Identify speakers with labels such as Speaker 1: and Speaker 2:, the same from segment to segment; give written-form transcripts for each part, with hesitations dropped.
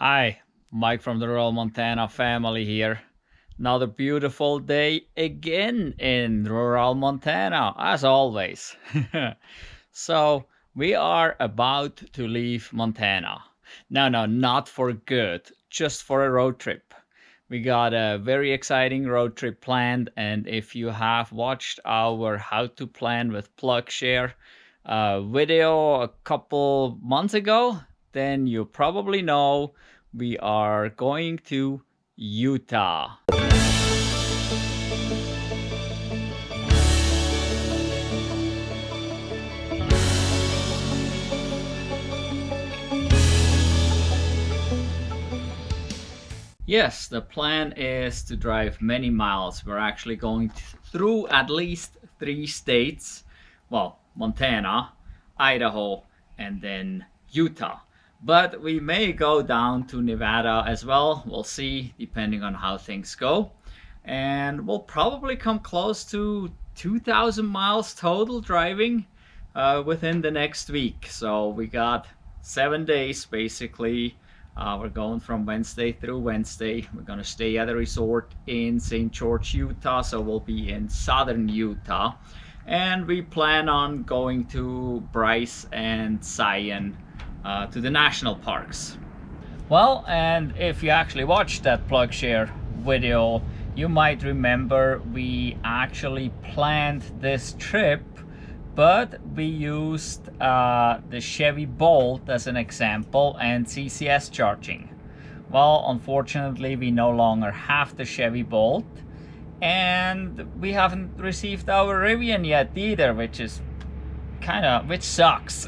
Speaker 1: Hi, Mike from the rural Montana family here. Another beautiful day again in rural Montana, as always. So, we are about to leave Montana. No, not for good, just for a road trip. We got a very exciting road trip planned, and if you have watched our How to Plan with PlugShare video a couple months ago, then you probably know we are going to Utah. Yes, the plan is to drive many miles. We're actually going through at least 3 states. Well, Montana, Idaho, and then Utah. But we may go down to Nevada as well. We'll see, depending on how things go. And we'll probably come close to 2,000 miles total driving within the next week. So we got 7 days basically. We're going from Wednesday through Wednesday. We're going to stay at a resort in St. George, Utah. So we'll be in southern Utah. And we plan on going to Bryce and Zion to the national parks. Well, and if you actually watched that PlugShare video, you might remember we actually planned this trip, but we used the Chevy Bolt as an example and CCS charging. Well, unfortunately, we no longer have the Chevy Bolt, and we haven't received our Rivian yet either, which sucks.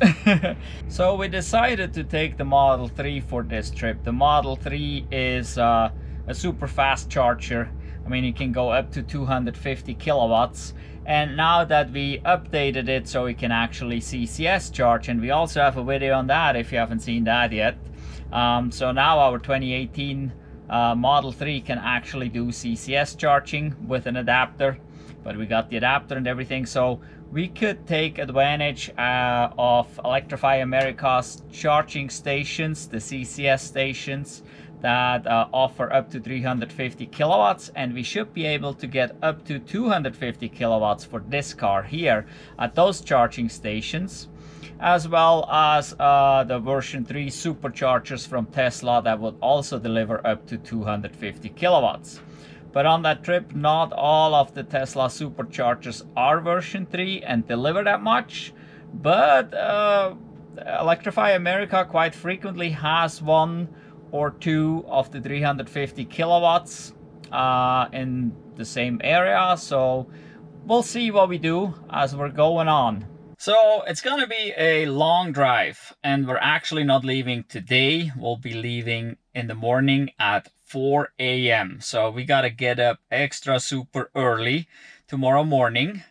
Speaker 1: So we decided to take the Model 3 for this trip. The Model 3 is a super fast charger. I mean, it can go up to 250 kilowatts. And now that we updated it so we can actually CCS charge, and we also have a video on that if you haven't seen that yet. So now our 2018 Model 3 can actually do CCS charging with an adapter, but we got the adapter and everything, so we could take advantage of Electrify America's charging stations, the CCS stations that offer up to 350 kilowatts, and we should be able to get up to 250 kilowatts for this car here at those charging stations, as well as the version 3 superchargers from Tesla that would also deliver up to 250 kilowatts. But on that trip, not all of the Tesla superchargers are version 3 and deliver that much, but Electrify America quite frequently has one or two of the 350 kilowatts in the same area, so we'll see what we do as we're going on. So it's gonna be a long drive, and we're actually not leaving today. We'll be leaving in the morning at 4 a.m. So we gotta get up extra super early tomorrow morning.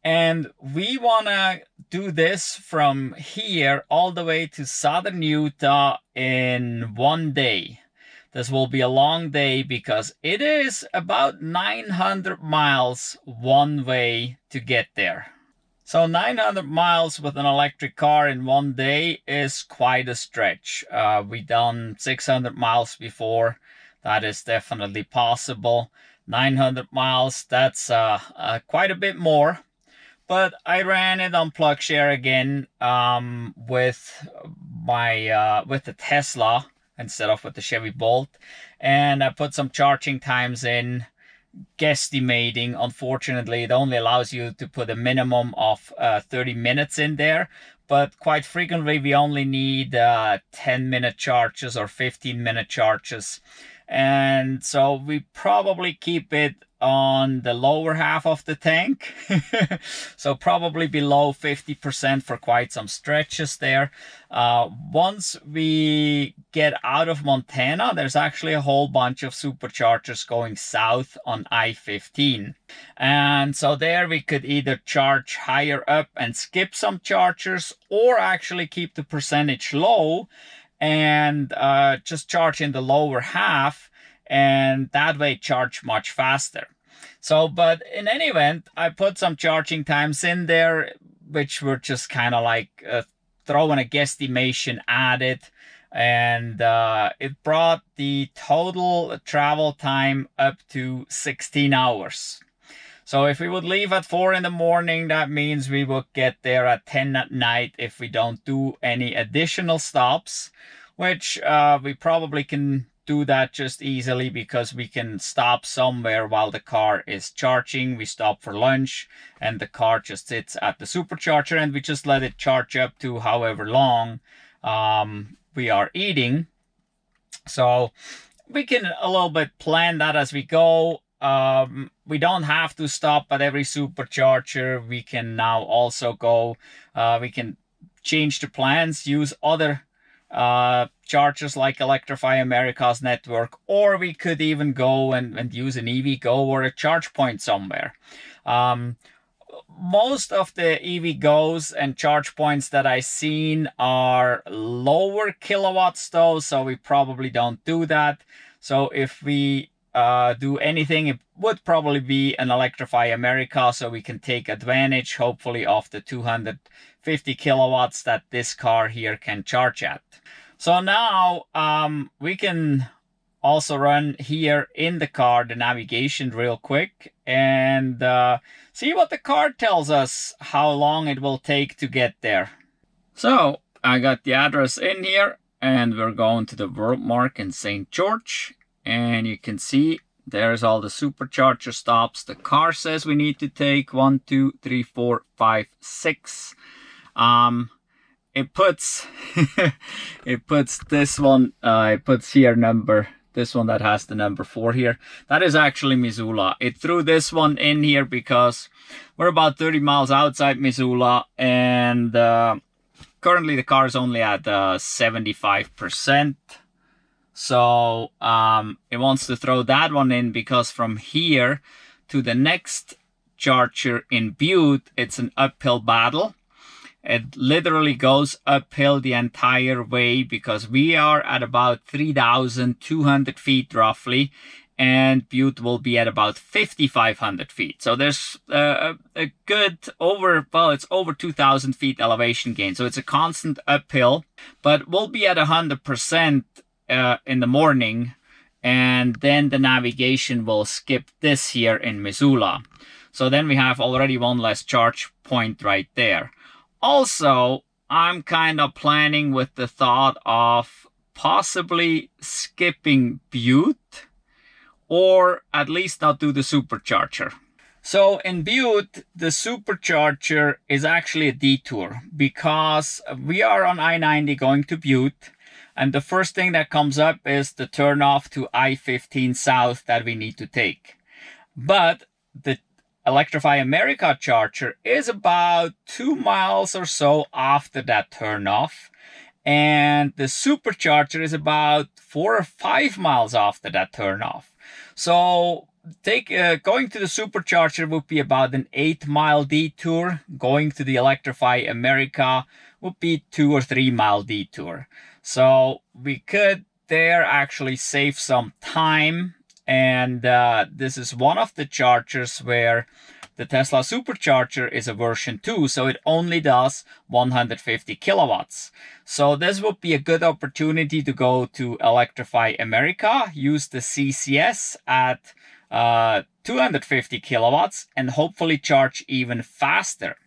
Speaker 1: And we wanna do this from here all the way to southern Utah in one day. This will be a long day because it is about 900 miles one way to get there. So 900 miles with an electric car in one day is quite a stretch. We done 600 miles before. That is definitely possible. 900 miles, that's quite a bit more. But I ran it on PlugShare again with the Tesla instead of with the Chevy Bolt, and I put some charging times in, guesstimating. Unfortunately, it only allows you to put a minimum of 30 minutes in there, but quite frequently we only need 10-minute charges or 15-minute charges, and so we probably keep it on the lower half of the tank. So probably below 50% for quite some stretches there. Once we get out of Montana, there's actually a whole bunch of superchargers going south on I-15. And so there we could either charge higher up and skip some chargers, or actually keep the percentage low and just charge in the lower half, and that way charge much faster. So, but in any event, I put some charging times in there, which were just kind of like throwing a guesstimation at it. and it brought the total travel time up to 16 hours. So if we would leave at 4 in the morning, that means we would get there at 10 at night if we don't do any additional stops, which we probably can do that just easily because we can stop somewhere while the car is charging. We stop for lunch and the car just sits at the supercharger and we just let it charge up to however long we are eating. So we can a little bit plan that as we go. We don't have to stop at every supercharger. We can now also go, we can change the plans, use other chargers like Electrify America's network, or we could even go and use an EVgo or a Chargepoint somewhere. Most of the EVgo's and Chargepoints that I've seen are lower kilowatts though, so we probably don't do that. So if we do anything, it would probably be an Electrify America, so we can take advantage hopefully of the 250 kilowatts that this car here can charge at. So now we can also run here in the car the navigation real quick and see what the car tells us how long it will take to get there. So I got the address in here and we're going to the Worldmark in St. George. And you can see there's all the supercharger stops the car says we need to take. 1, 2, 3, 4, 5, 6. It puts it puts this one, it puts here number, this one that has the number 4 here. That is actually Missoula. It threw this one in here because we're about 30 miles outside Missoula and currently the car is only at 75%. So it wants to throw that one in because from here to the next charger in Butte, it's an uphill battle. It literally goes uphill the entire way because we are at about 3,200 feet roughly, and Butte will be at about 5,500 feet. So there's a good it's over 2,000 feet elevation gain. So it's a constant uphill, but we'll be at 100% in the morning, and then the navigation will skip this here in Missoula. So then we have already one less charge point right there. Also, I'm kind of planning with the thought of possibly skipping Butte, or at least not do the supercharger. So in Butte, the supercharger is actually a detour because we are on I-90 going to Butte. And the first thing that comes up is the turnoff to I-15 South that we need to take. But the Electrify America charger is about 2 miles or so after that turnoff. And the supercharger is about 4 or 5 miles after that turnoff. So going to the supercharger would be about an 8-mile detour. Going to the Electrify America would be 2 or 3 mile detour. So we could there actually save some time. And this is one of the chargers where the Tesla supercharger is a version 2, so it only does 150 kilowatts. So this would be a good opportunity to go to Electrify America, use the CCS at 250 kilowatts, and hopefully charge even faster.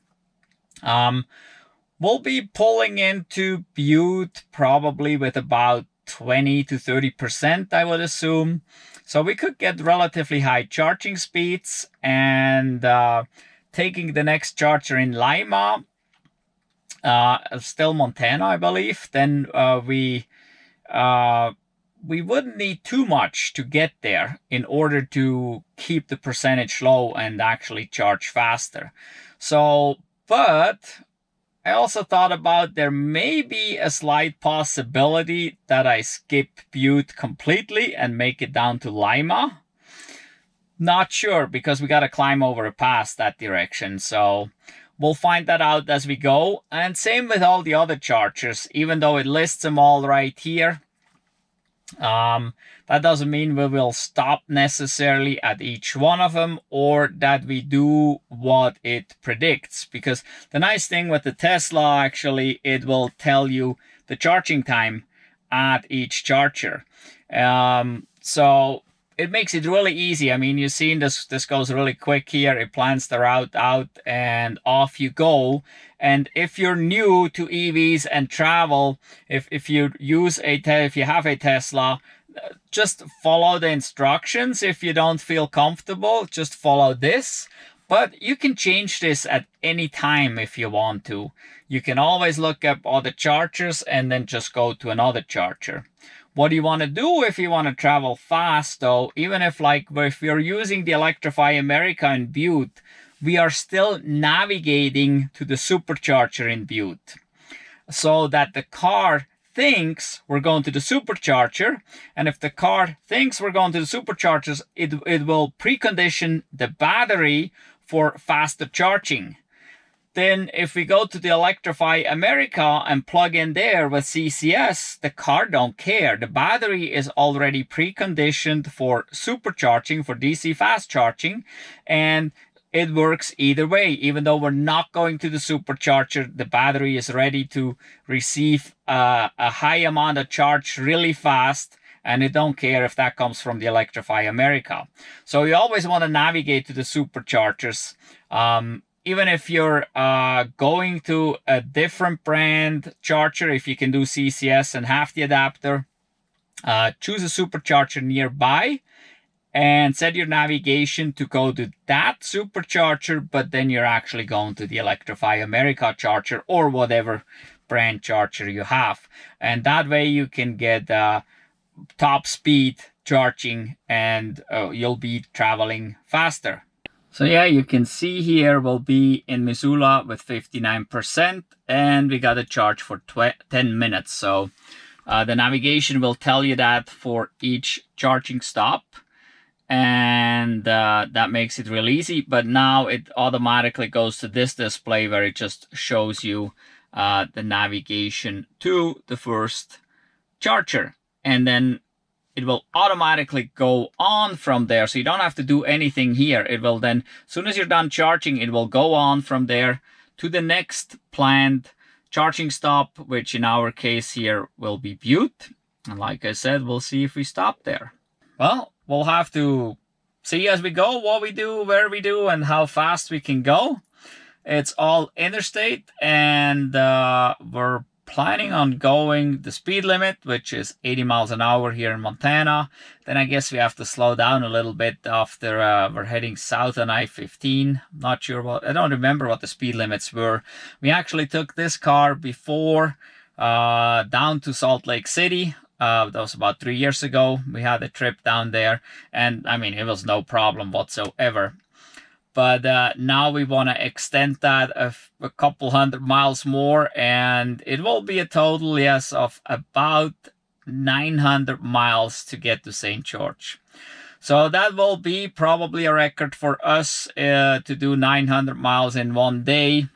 Speaker 1: We'll be pulling into Butte probably with about 20 to 30%, I would assume. So we could get relatively high charging speeds, and taking the next charger in Lima, still Montana, I believe, then we wouldn't need too much to get there in order to keep the percentage low and actually charge faster. So, but I also thought about there may be a slight possibility that I skip Butte completely and make it down to Lima. Not sure, because we got to climb over a pass that direction. So we'll find that out as we go. And same with all the other chargers, even though it lists them all right here. That doesn't mean we will stop necessarily at each one of them, or that we do what it predicts. Because the nice thing with the Tesla, actually, it will tell you the charging time at each charger. So it makes it really easy. I mean, you've seen this goes really quick here. It plans the route out and off you go. And if you're new to EVs and travel, if you have a Tesla, just follow the instructions. If you don't feel comfortable, just follow this. But you can change this at any time if you want to. You can always look up other chargers and then just go to another charger. What you want to do if you want to travel fast, though, even if you're using the Electrify America in Butte, we are still navigating to the supercharger in Butte, so that the car thinks we're going to the supercharger, and if the car thinks we're going to the superchargers, it will precondition the battery for faster charging. Then if we go to the Electrify America and plug in there with CCS, the car don't care. The battery is already preconditioned for supercharging, for DC fast charging, and it works either way. Even though we're not going to the supercharger, the battery is ready to receive a high amount of charge really fast, and it don't care if that comes from the Electrify America. So you always want to navigate to the superchargers. Even if you're going to a different brand charger, if you can do CCS and have the adapter, choose a supercharger nearby and set your navigation to go to that supercharger, but then you're actually going to the Electrify America charger or whatever brand charger you have. And that way you can get top speed charging, and you'll be traveling faster. So yeah, you can see here we'll be in Missoula with 59%, and we got a charge for 10 minutes. So the navigation will tell you that for each charging stop, and that makes it real easy. But now it automatically goes to this display where it just shows you the navigation to the first charger, and then it will automatically go on from there. So you don't have to do anything here. It will then, as soon as you're done charging, it will go on from there to the next planned charging stop, which in our case here will be Butte. And like I said, we'll see if we stop there. Well, we'll have to see as we go what we do, where we do, and how fast we can go. It's all interstate, and we're planning on going the speed limit, which is 80 miles an hour here in Montana. Then I guess we have to slow down a little bit after we're heading south on I-15. Not sure I don't remember what the speed limits were. We actually took this car before down to Salt Lake City. That was about 3 years ago. We had a trip down there, and I mean, it was no problem whatsoever. But now we want to extend that a couple hundred miles more, and it will be a total, yes, of about 900 miles to get to St. George. So that will be probably a record for us to do 900 miles in one day.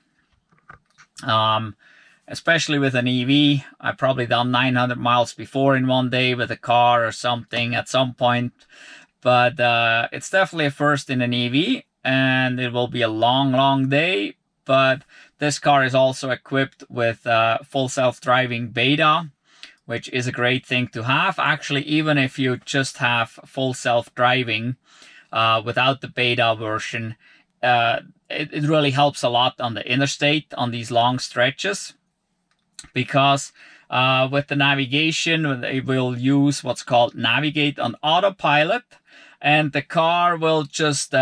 Speaker 1: Especially with an EV. I've probably done 900 miles before in one day with a car or something at some point. But it's definitely a first in an EV. And it will be a long day, but this car is also equipped with full self-driving beta, which is a great thing to have. Actually, even if you just have full self-driving without the beta version, it really helps a lot on the interstate on these long stretches, because with the navigation, it will use what's called navigate on autopilot, and the car will just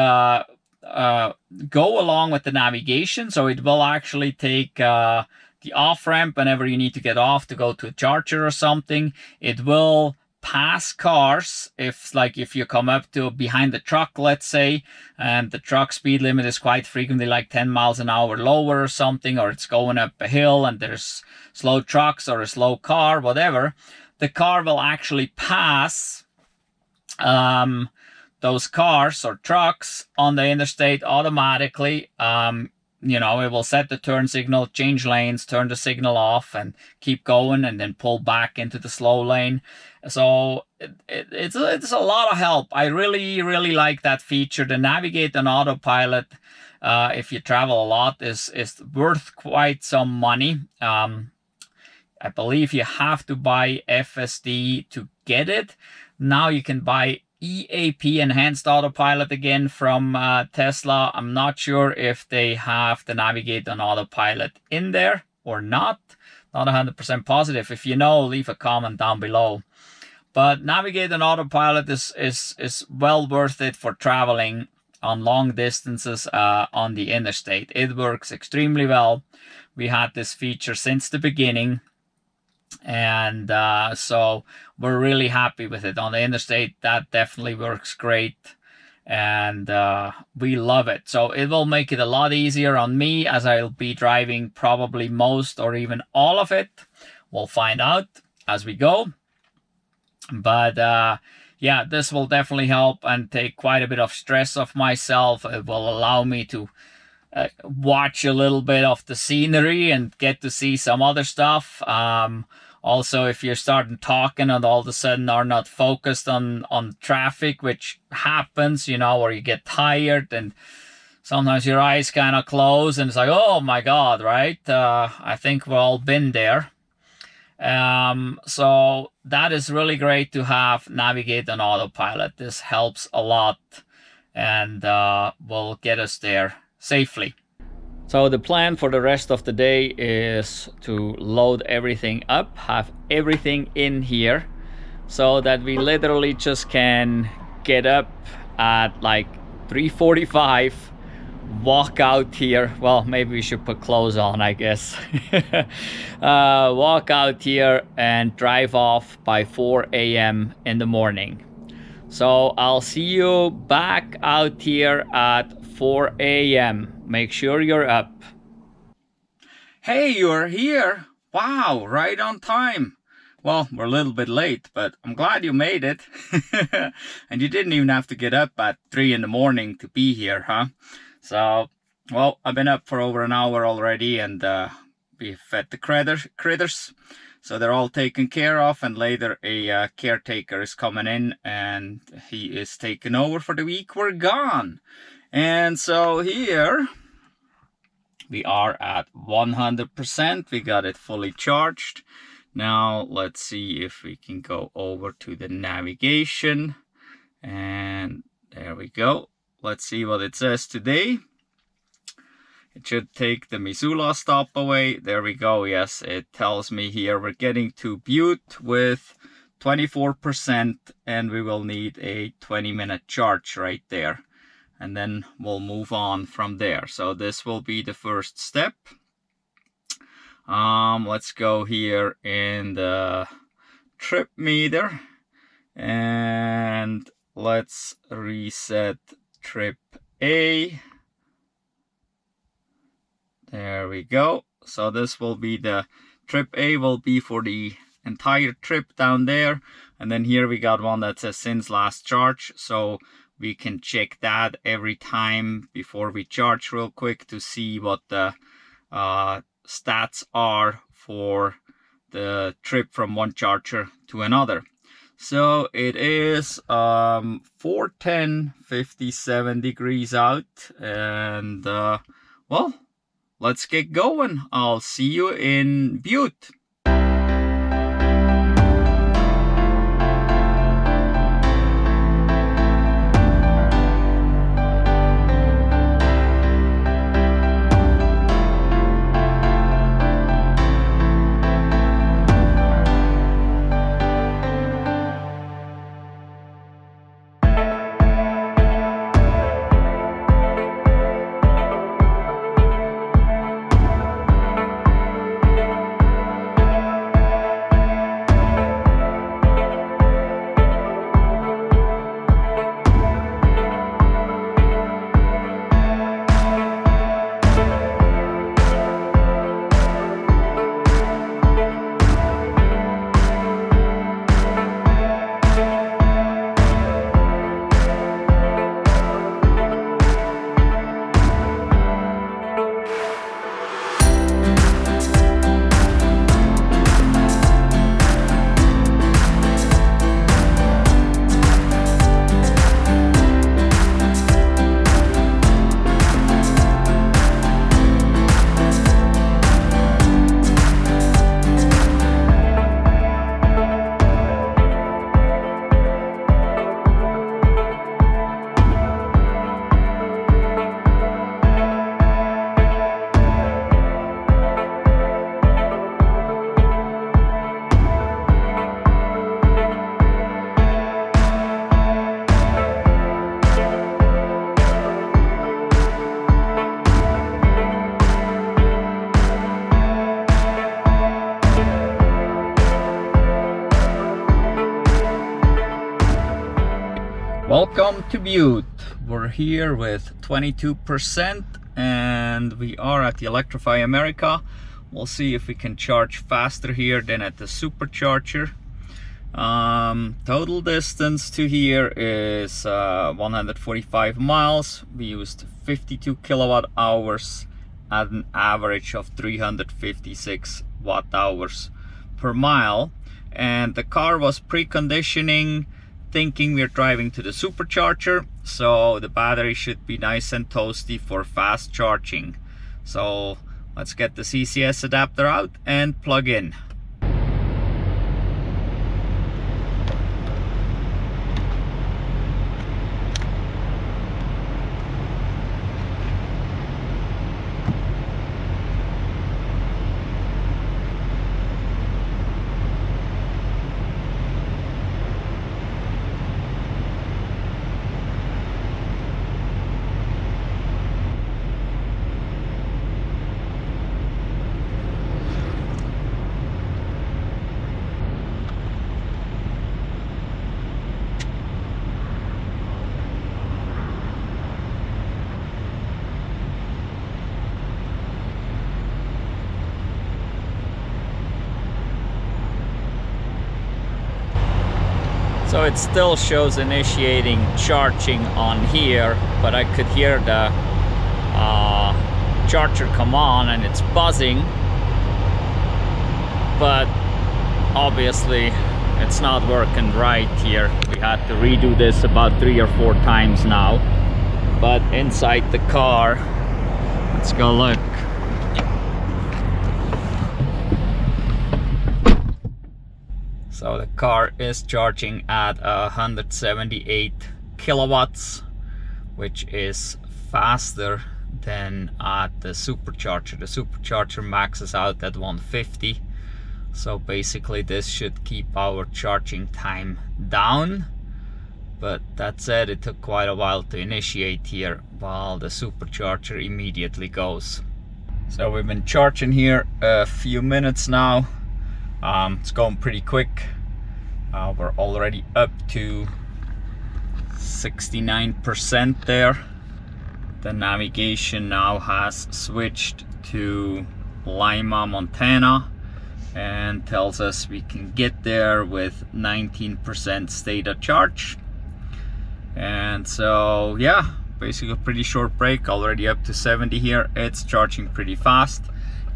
Speaker 1: go along with the navigation. So it will actually take the off-ramp whenever you need to get off to go to a charger or something. It will pass cars if you come up to behind the truck, let's say, and the truck speed limit is quite frequently like 10 miles an hour lower or something, or it's going up a hill and there's slow trucks or a slow car, whatever. The car will actually pass those cars or trucks on the interstate automatically. You know, it will set the turn signal, change lanes, turn the signal off, and keep going, and then pull back into the slow lane. So it's a lot of help. I really like that feature. The navigate on autopilot, if you travel a lot, is worth quite some money. I believe you have to buy FSD to get it. Now you can buy EAP, Enhanced Autopilot, again from Tesla. I'm not sure if they have the Navigate on Autopilot in there or not. Not 100% positive. If you know, leave a comment down below. But Navigate on Autopilot is well worth it for traveling on long distances on the interstate. It works extremely well. We had this feature since the beginning, and so we're really happy with it. On the interstate, that definitely works great, and we love it. So it will make it a lot easier on me, as I'll be driving probably most or even all of it. We'll find out as we go. But yeah, this will definitely help and take quite a bit of stress off myself. It will allow me to watch a little bit of the scenery and get to see some other stuff. Also, if you're starting talking and all of a sudden are not focused on traffic, which happens, you know, or you get tired and sometimes your eyes kind of close and it's like, oh my God, right? I think we've all been there. So that is really great to have Navigate on Autopilot. This helps a lot and will get us there safely. So the plan for the rest of the day is to load everything up, have everything in here, so that we literally just can get up at like 3:45, walk out here. Well, maybe we should put clothes on, I guess. Walk out here and drive off by 4 a.m. in the morning. So I'll see you back out here at 4 a.m. Make sure you're up. Hey, you're here. Wow, right on time. Well, we're a little bit late, but I'm glad you made it. And you didn't even have to get up at 3 in the morning to be here, huh? So, well, I've been up for over an hour already, and we fed the critters. So they're all taken care of, and later a caretaker is coming in, and he is taking over for the week we're gone. And so here we are at 100%. We got it fully charged. Now let's see if we can go over to the navigation. And there we go. Let's see what it says today. It should take the Missoula stop away. There we go. Yes, it tells me here we're getting to Butte with 24%, and we will need a 20-minute charge right there. And then we'll move on from there. So this will be the first step. Let's go here in the trip meter, and let's reset trip A. There we go. So this will be the trip A, will be for the entire trip down there. And then here we got one that says since last charge. So we can check that every time before we charge real quick to see what the stats are for the trip from one charger to another. So it is 4:10, 57 degrees out, and well, let's get going. I'll see you in Butte. Welcome to Butte. We're here with 22% and we are at the Electrify America. We'll see if we can charge faster here than at the Supercharger. Total distance to here is 145 miles. We used 52 kilowatt hours at an average of 356 watt hours per mile. And the car was preconditioning thinking we're driving to the Supercharger, so the battery should be nice and toasty for fast charging. So let's get the CCS adapter out and plug in. So it still shows initiating charging on here, but I could hear the charger come on and it's buzzing, but obviously it's not working right here. We had to redo this about 3 or 4 times now. But inside the car, let's go look. So the car is charging at 178 kilowatts, which is faster than at the Supercharger. The Supercharger maxes out at 150. So basically this should keep our charging time down. But that said, it took quite a while to initiate here, while the Supercharger immediately goes. So we've been charging here a few minutes now. It's going pretty quick. We're already up to 69% there. The navigation now has switched to Lima, Montana, and tells us we can get there with 19% state of charge. And so yeah, basically a pretty short break, already up to 70 here. It's charging pretty fast.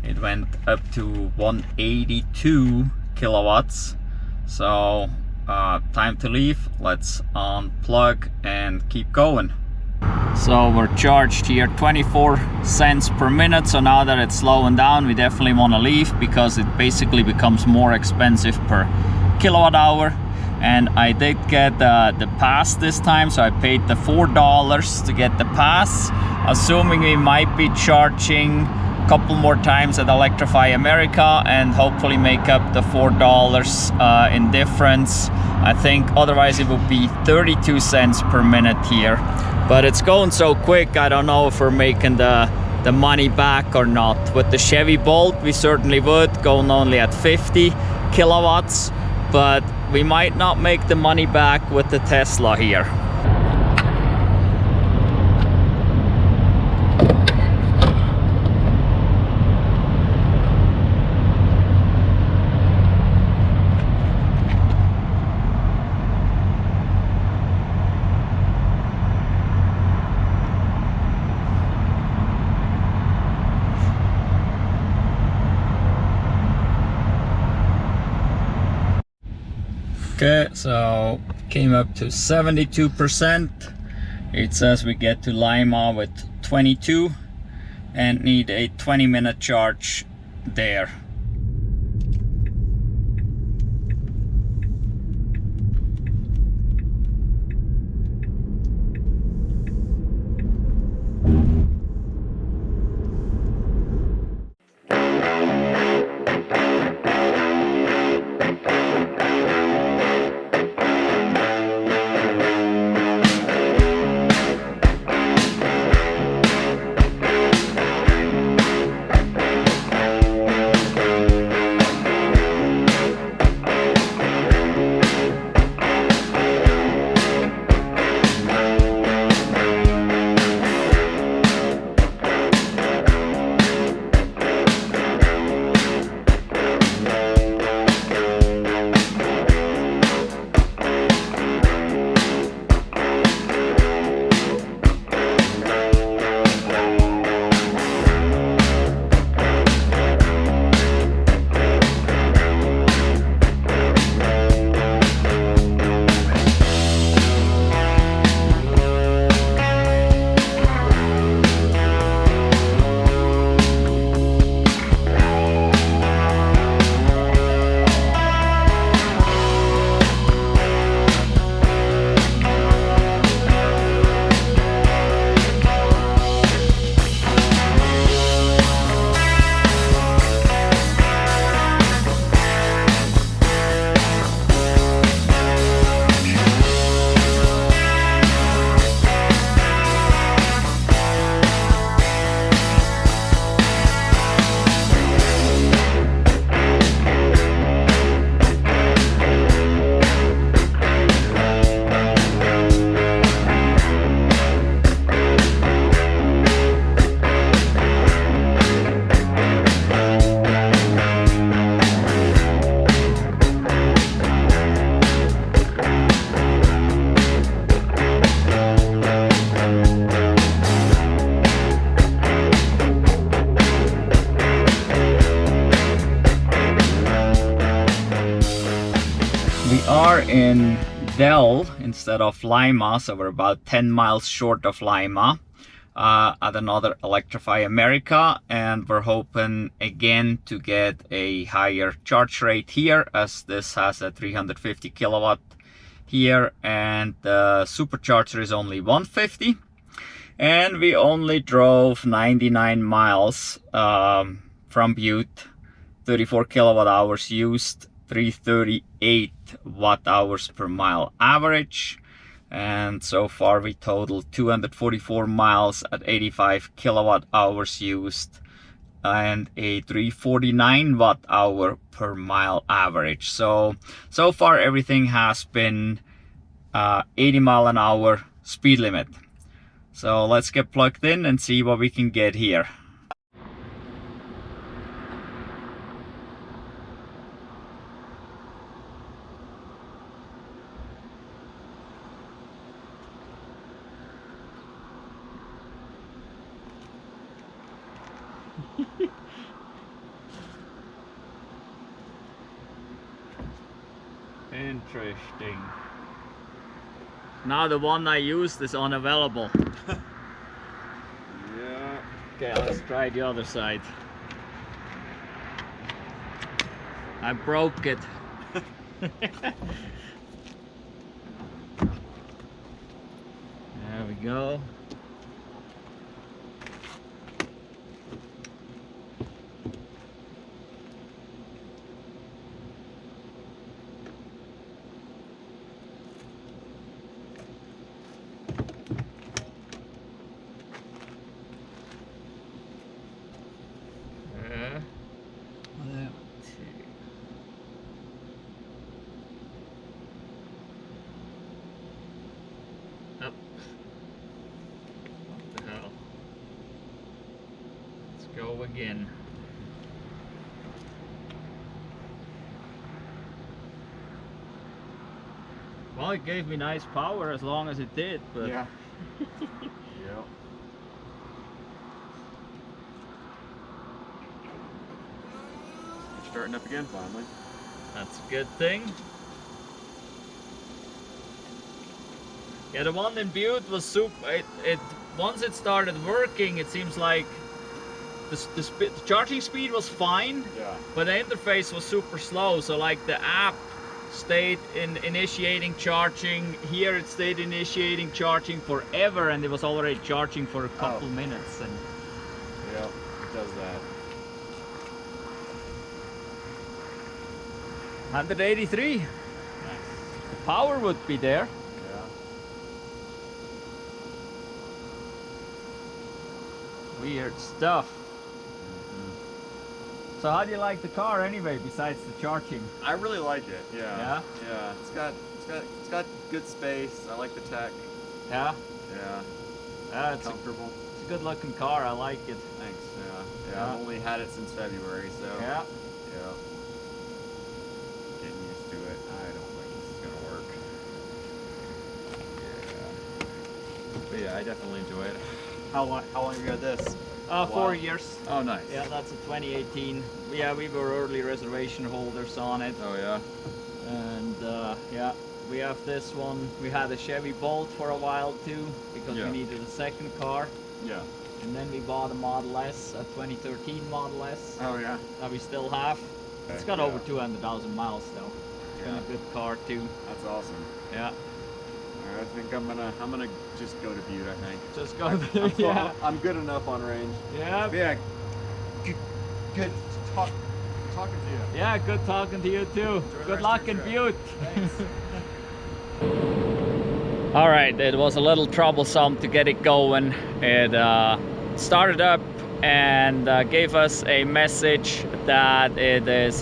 Speaker 1: It went up to 182 kilowatts. So time to leave. Let's unplug and keep going. So we're charged here 24 cents per minute. So now that it's slowing down, we definitely want to leave because it basically becomes more expensive per kilowatt hour. And I did get the pass this time, so I paid the $4 to get the pass, assuming we might be charging a couple more times at Electrify America and hopefully make up the $4 in difference. I think otherwise it would be 32 cents per minute here. But it's going so quick, I don't know if we're making the money back or not. With the Chevy Bolt, we certainly would, going only at 50 kilowatts. But we might not make the money back with the Tesla here. Okay, so came up to 72%. It says we get to Lima with 22 and need a 20-minute charge there. in Dell instead of Lima, so we're about 10 miles short of Lima at another Electrify America, and we're hoping again to get a higher charge rate here, as this has a 350 kilowatt here and the Supercharger is only 150. And we only drove 99 miles from Butte, 34 kilowatt hours used, 338 watt hours per mile average, and so far we totaled 244 miles at 85 kilowatt hours used and a 349 watt hour per mile average. So far everything has been 80 mile an hour speed limit. So let's get plugged in and see what we can get here. Interesting. Now the one I used is unavailable.
Speaker 2: Yeah.
Speaker 1: Okay, let's try the other side. I broke it. There we go. Up. What the hell? Let's go again. Well, it gave me nice power as long as it did, but
Speaker 2: Yeah. Yep. You're starting up again finally.
Speaker 1: that's a good thing. Yeah, the one in Butte was super. Once it started working, it seems like the charging speed was fine,
Speaker 2: Yeah.
Speaker 1: but the interface was super slow. So like the app stayed in initiating charging. Here it stayed initiating charging forever, and it was already charging for a couple minutes. And
Speaker 2: Yep. It does that.
Speaker 1: 183. Nice. The power would be there.
Speaker 2: Yeah.
Speaker 1: Weird stuff. So how do you like the car anyway, besides the charging?
Speaker 2: I really like it. Yeah.
Speaker 1: Yeah?
Speaker 2: Yeah. It's got good space. I like the tech.
Speaker 1: Yeah?
Speaker 2: Yeah.
Speaker 1: It's a
Speaker 2: Comfortable.
Speaker 1: good looking car, I like it.
Speaker 2: Thanks. Yeah. Yeah.
Speaker 1: Yeah.
Speaker 2: I've only had it since February, so.
Speaker 1: Yeah.
Speaker 2: Yeah. Getting used to it. I don't think this is gonna work. Yeah. But yeah, I definitely enjoy it. How long have you had this?
Speaker 1: 4 years.
Speaker 2: Oh, nice.
Speaker 1: Yeah, that's a 2018. Yeah, we were early reservation holders on it.
Speaker 2: Oh yeah.
Speaker 1: And yeah, we have this one. We had a Chevy Bolt for a while too, because
Speaker 2: Yeah.
Speaker 1: we needed a second car.
Speaker 2: Yeah.
Speaker 1: And then we bought a Model S, a 2013 Model S,
Speaker 2: Oh yeah.
Speaker 1: that we still have. It's got
Speaker 2: Yeah.
Speaker 1: over 200,000 miles though. It's been
Speaker 2: Yeah.
Speaker 1: a good car too.
Speaker 2: That's awesome.
Speaker 1: Yeah,
Speaker 2: Alright, I think I'm gonna just go to Butte, I think.
Speaker 1: just go there. Yeah,
Speaker 2: I'm good enough on range.
Speaker 1: yeah,
Speaker 2: Yeah. Good talking to you.
Speaker 1: yeah. Good talking to you too.
Speaker 2: Enjoy the
Speaker 1: Good
Speaker 2: rest
Speaker 1: luck
Speaker 2: of
Speaker 1: in
Speaker 2: your
Speaker 1: Butte.
Speaker 2: Thanks.
Speaker 1: All right, it was a little troublesome to get it going. It started up and gave us a message that it is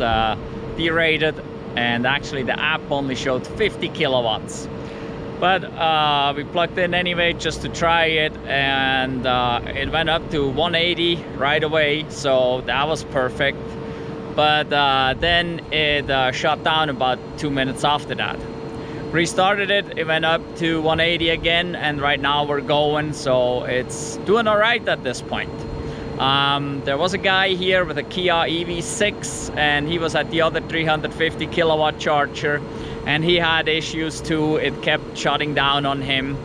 Speaker 1: derated, and actually the app only showed 50 kilowatts. But we plugged in anyway just to try it, and it went up to 180 right away, so that was perfect. But then it shut down about 2 minutes after that. Restarted it, it went up to 180 again, and right now we're going, so it's doing all right at this point. There was a guy here with a Kia EV6, and he was at the other 350 kilowatt charger, and he had issues too. It kept shutting down on him,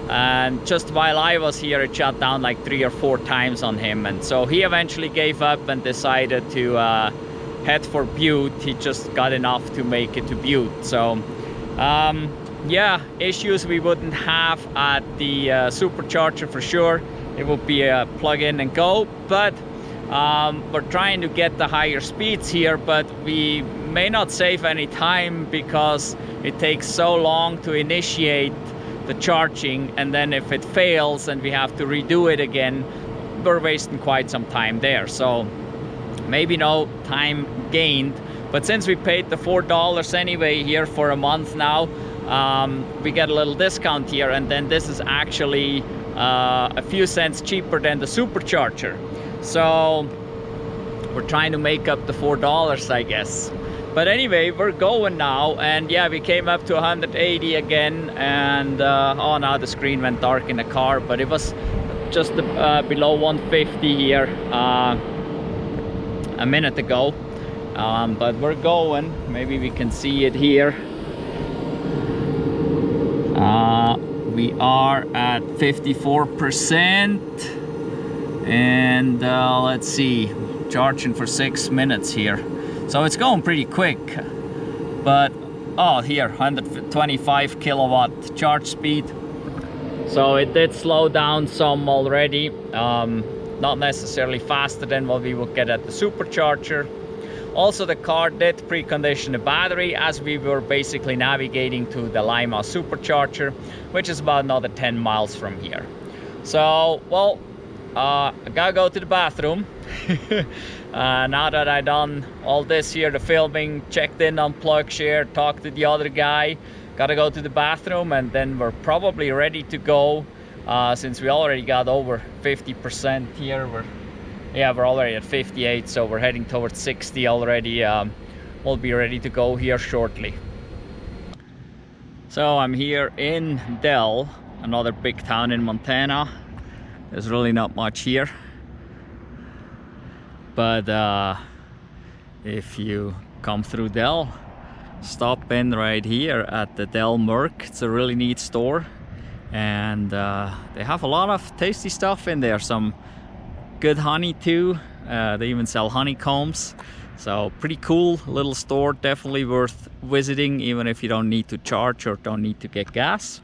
Speaker 1: and just while I was here it shut down like 3 or 4 times on him, and so he eventually gave up and decided to head for Butte. He just got enough to make it to Butte. So yeah, issues we wouldn't have at the Supercharger for sure. It would be a plug in and go, but we're trying to get the higher speeds here, but we may not save any time because it takes so long to initiate the charging, and then if it fails and we have to redo it again, we're wasting quite some time there. So maybe no time gained, but since we paid the $4 anyway here for a month now, we get a little discount here, and then this is actually a few cents cheaper than the Supercharger. So we're trying to make up the $4, I guess. But anyway, we're going now, and yeah, we came up to 180 again, and oh, now the screen went dark in the car, but it was just below 150 here a minute ago. But we're going, maybe we can see it here. We are at 54%, and let's see, charging for 6 minutes here. So it's going pretty quick, but oh, here 125 kilowatt charge speed. So it did slow down some already, not necessarily faster than what we would get at the Supercharger. Also, the car did precondition the battery as we were basically navigating to the Lima Supercharger, which is about another 10 miles from here. So, well, I gotta go to the bathroom. Now that I done all this here, the filming, checked in on PlugShare, talked to the other guy, gotta go to the bathroom, and then we're probably ready to go, since we already got over 50% here. We're already at 58, so we're heading towards 60 already. We'll be ready to go here shortly. So I'm here in Dell, another big town in Montana. There's really not much here, but if you come through Dell, stop in right here at the Dell Merc. It's a really neat store, and they have a lot of tasty stuff in there. Some good honey too. They even sell honeycombs. So pretty cool little store, definitely worth visiting, even if you don't need to charge or don't need to get gas.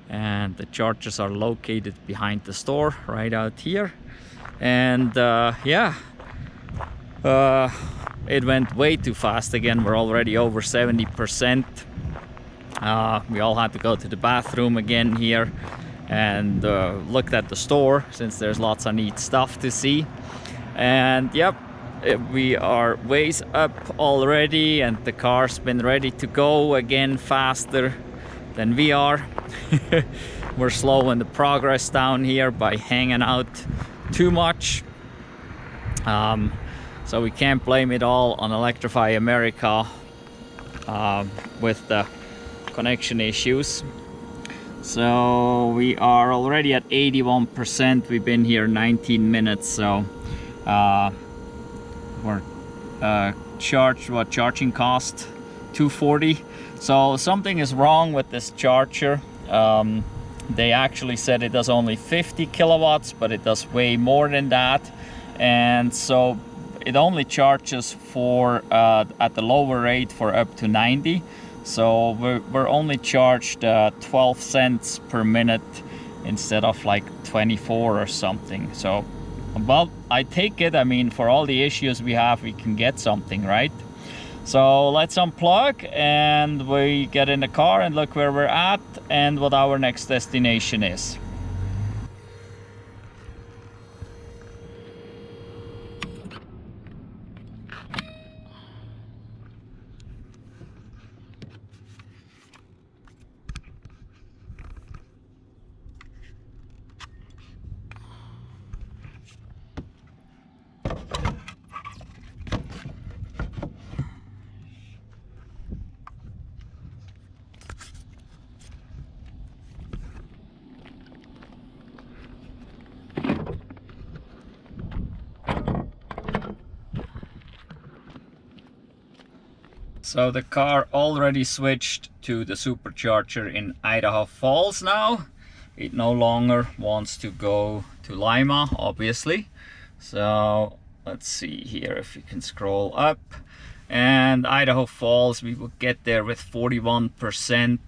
Speaker 1: And the chargers are located behind the store right out here. And yeah, it went way too fast again. We're already over 70%. We all had to go to the bathroom again here and looked at the store, since there's lots of neat stuff to see. And yep, we are ways up already, and the car's been ready to go again faster than we are. We're slowing the progress down here by hanging out too much, so we can't blame it all on Electrify America with the connection issues. So we are already at 81%. We've been here 19 minutes, so we're charging cost $240. So something is wrong with this charger. They actually said it does only 50 kilowatts, but it does way more than that, and so it only charges for at the lower rate for up to 90. So we're only charged 12 cents per minute instead of like 24 or something. So, well, I take it. I mean, for all the issues we have, we can get something, right? So let's unplug and we get in the car and look where we're at and what our next destination is. So the car already switched to the supercharger in Idaho Falls now. It no longer wants to go to Lima, obviously. So let's see here if we can scroll up. And Idaho Falls, we will get there with 41%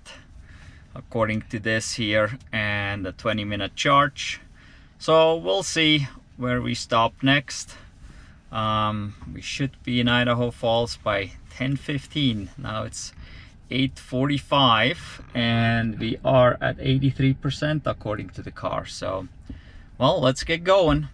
Speaker 1: according to this here, and a 20-minute charge. So we'll see where we stop next. We should be in Idaho Falls by 10:15. Now it's 8:45 and we are at 83% according to the car. So, well, let's get going.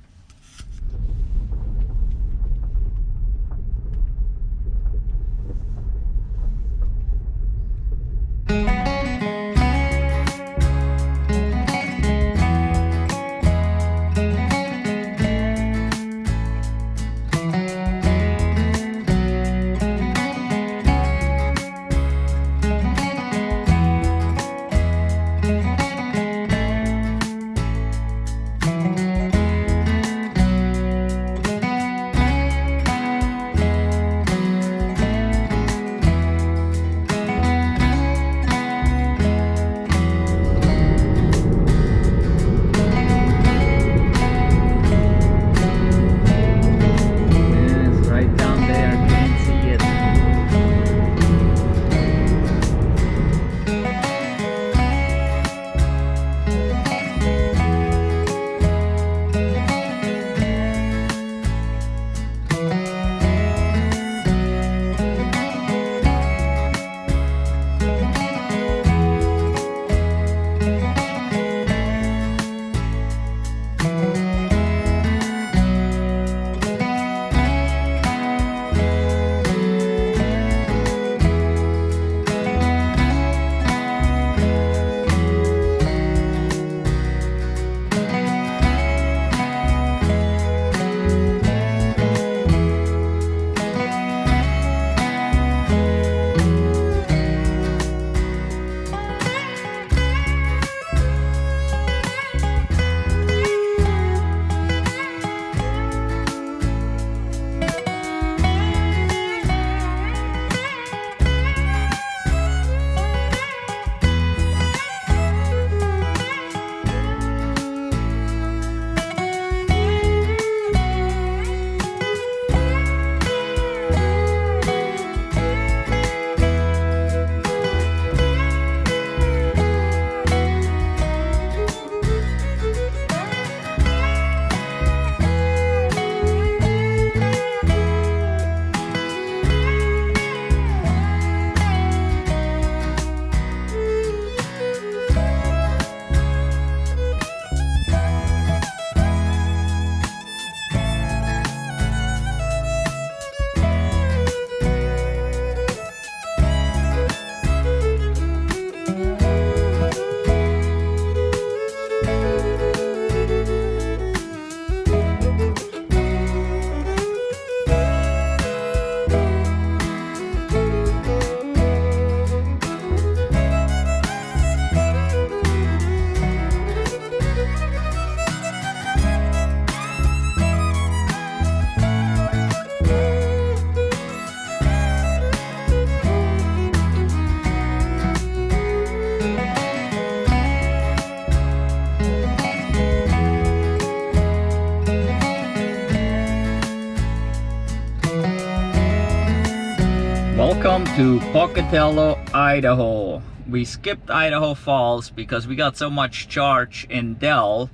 Speaker 1: Welcome to Pocatello, Idaho. We skipped Idaho Falls because we got so much charge in Dell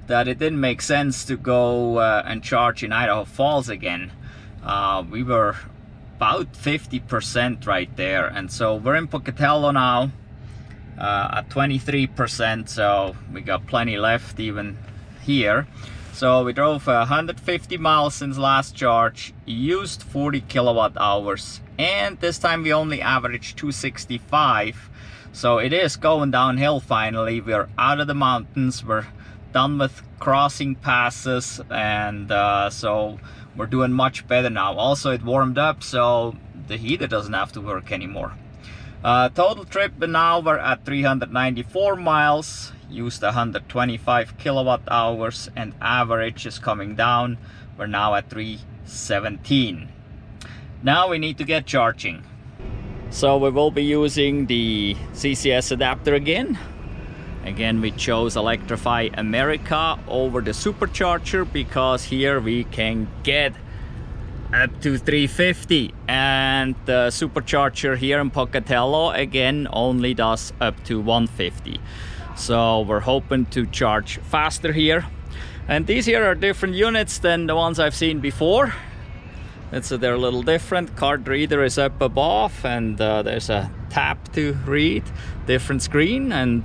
Speaker 1: that it didn't make sense to go and charge in Idaho Falls again. We were about 50% right there, and so we're in Pocatello now at 23%, so we got plenty left even here. So we drove 150 miles since last charge, used 40 kilowatt hours, and this time we only averaged 265. So it is going downhill finally. We're out of the mountains, we're done with crossing passes, and so we're doing much better now. Also, it warmed up, so the heater doesn't have to work anymore. Total trip now we're at 394 miles, used 125 kilowatt hours, and average is coming down. We're now at 317. Now we need to get charging. So we will be using the CCS adapter again. Again, we chose Electrify America over the Supercharger because here we can get up to 350, and the Supercharger here in Pocatello again only does up to 150. So we're hoping to charge faster here. And these here are different units than the ones I've seen before. They're a little different. Card reader is up above, and there's a tap to read, different screen, and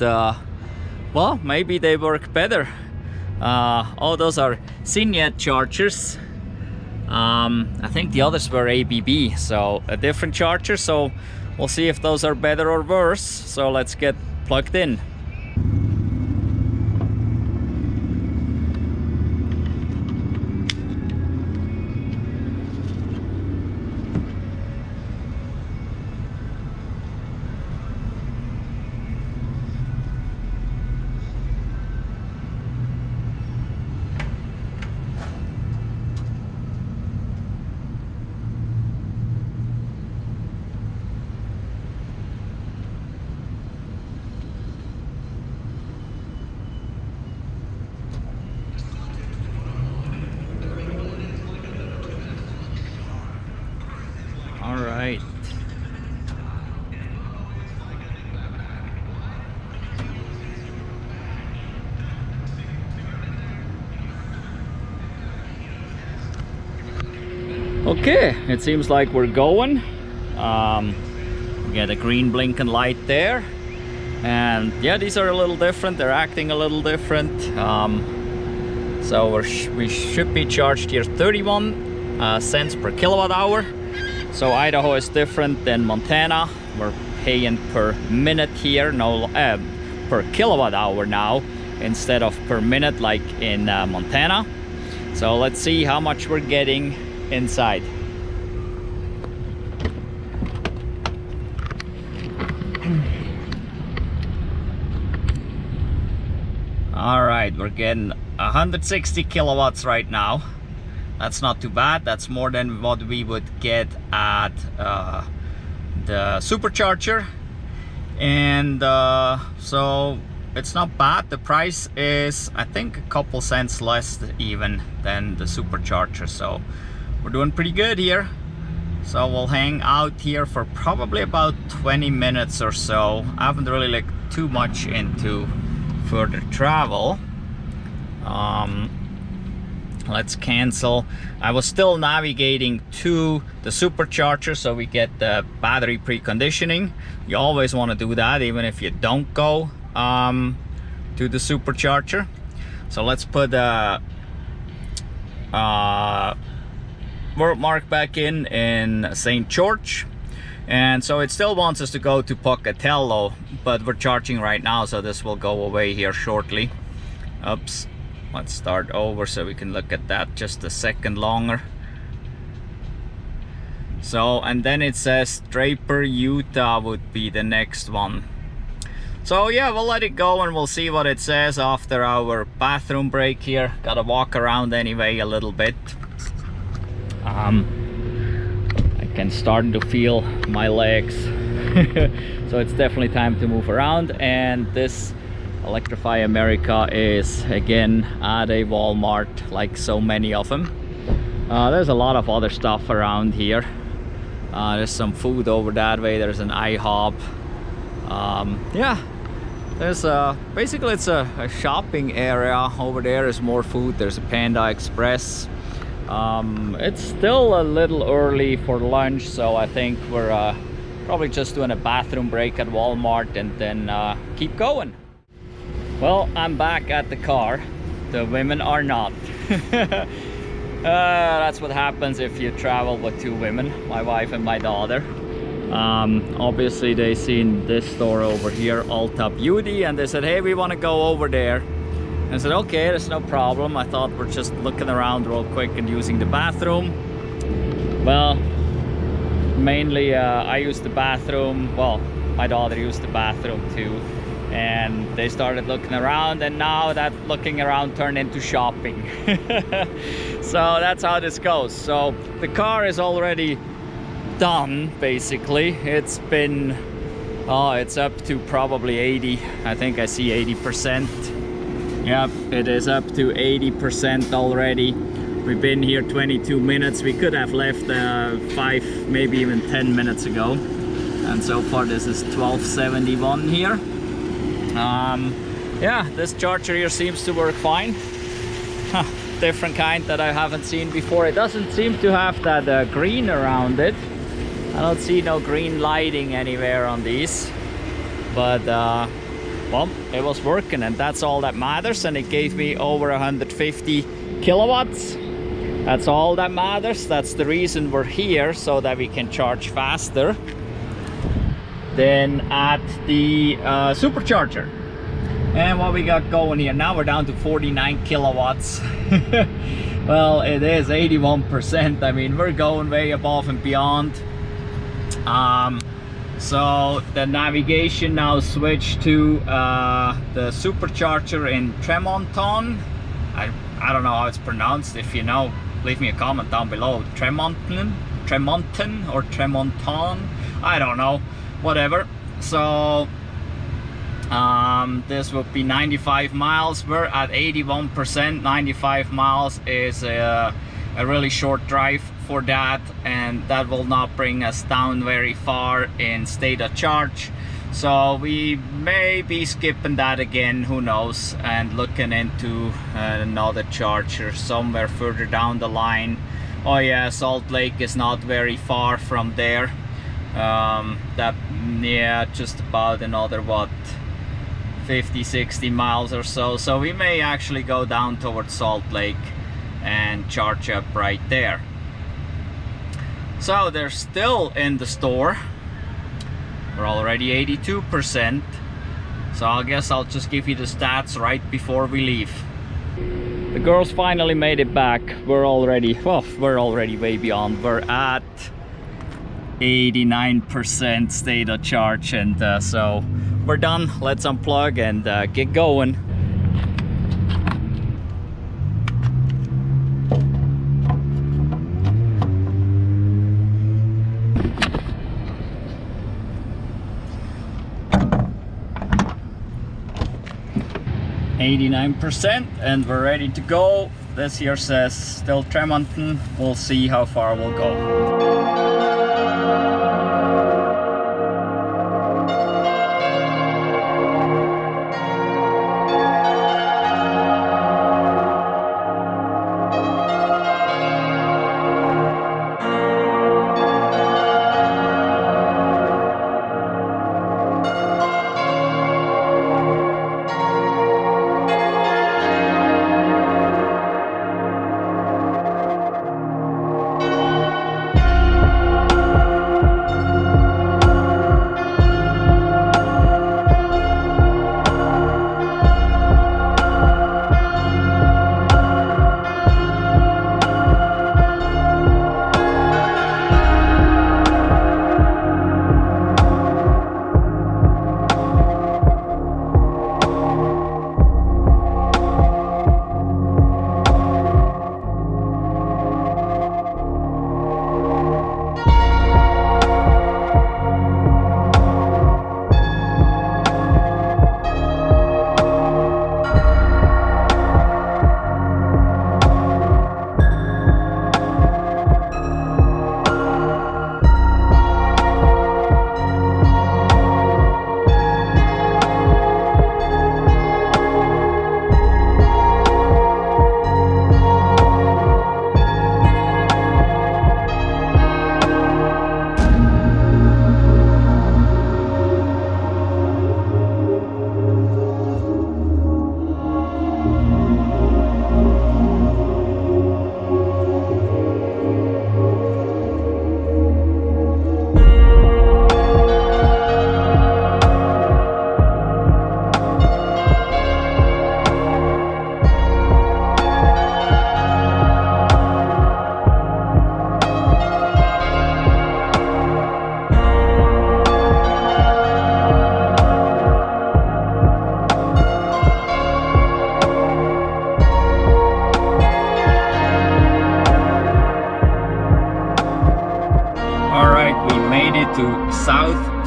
Speaker 1: well, maybe they work better. Oh, those are Signet chargers. I think the others were ABB, so a different charger. So we'll see if those are better or worse. So let's get plugged in. All right. Okay, it seems like we're going. We get a green blinking light there, and yeah, these are a little different. They're acting a little different. So we should be charged here 31 cents per kilowatt hour. So Idaho is different than Montana. We're paying per minute here, no, per kilowatt hour now instead of per minute like in Montana. So let's see how much we're getting inside. All right, we're getting 160 kilowatts right now. That's not too bad. That's more than what we would get at the Supercharger. And so it's not bad. The price is, I think, a couple cents less even than the Supercharger. So we're doing pretty good here. So we'll hang out here for probably about 20 minutes or so. I haven't really looked too much into further travel. Let's cancel. I was still navigating to the Supercharger, so we get the battery preconditioning. You always want to do that even if you don't go to the Supercharger. So let's put Worldmark back in St. George. And so it still wants us to go to Pocatello, but we're charging right now, so this will go away here shortly. Oops. Let's start over so we can look at that just a second longer. So, and then it says Draper, Utah would be the next one. So yeah, we'll let it go and we'll see what it says after our bathroom break here. Gotta walk around anyway a little bit. I can start to feel my legs. So it's definitely time to move around, and this Electrify America is again at a Walmart, like so many of them. There's a lot of other stuff around here. There's some food over that way. There's an IHOP. Yeah, there's basically it's a shopping area. Over there is more food. There's a Panda Express. It's still a little early for lunch, so I think we're probably just doing a bathroom break at Walmart and then keep going. Well, I'm back at the car. The women are not. That's what happens if you travel with two women, my wife and my daughter. Obviously they seen this store over here, Ulta Beauty, and they said, hey, we want to go over there. And I said, okay, there's no problem. I thought we're just looking around real quick and using the bathroom. Well, mainly I used the bathroom. Well, my daughter used the bathroom too. And they started looking around, and now that looking around turned into shopping. So that's how this goes. So the car is already done basically. It's been, oh, it's up to probably 80. I think I see 80%. Yep, it is up to 80% already. We've been here 22 minutes. We could have left 5, maybe even 10 minutes ago. And so far this is 1271 here. Yeah, this charger here seems to work fine. Huh, different kind that I haven't seen before. It doesn't seem to have that green around it. I don't see no green lighting anywhere on these. But well, it was working, and that's all that matters. And it gave me over 150 kilowatts. That's all that matters. That's the reason we're here, so that we can charge faster than at the supercharger. And what we got going here now, we're down to 49 kilowatts. Well, it is 81%. I mean, we're going way above and beyond. So the navigation now switched to the supercharger in Tremonton. I don't know how it's pronounced. If you know, leave me a comment down below. Tremonton or Tremonton, I don't know, whatever. So this will be 95 miles. We're at 81%. 95 miles is a really short drive for that, and that will not bring us down very far in state of charge. So we may be skipping that again, who knows, and looking into another charger somewhere further down the line. Oh yeah, Salt Lake is not very far from there. Yeah, just about another, what, 50-60 miles or so. So we may actually go down towards Salt Lake and charge up right there. So they're still in the store. We're already 82%. So I guess I'll just give you the stats right before we leave. The girls finally made it back. We're already way beyond. We're at 89% state of charge, and so we're done. Let's unplug and get going. %, and we're ready to go. This here says still Tremonton. We'll see how far we'll go.
Speaker 3: 「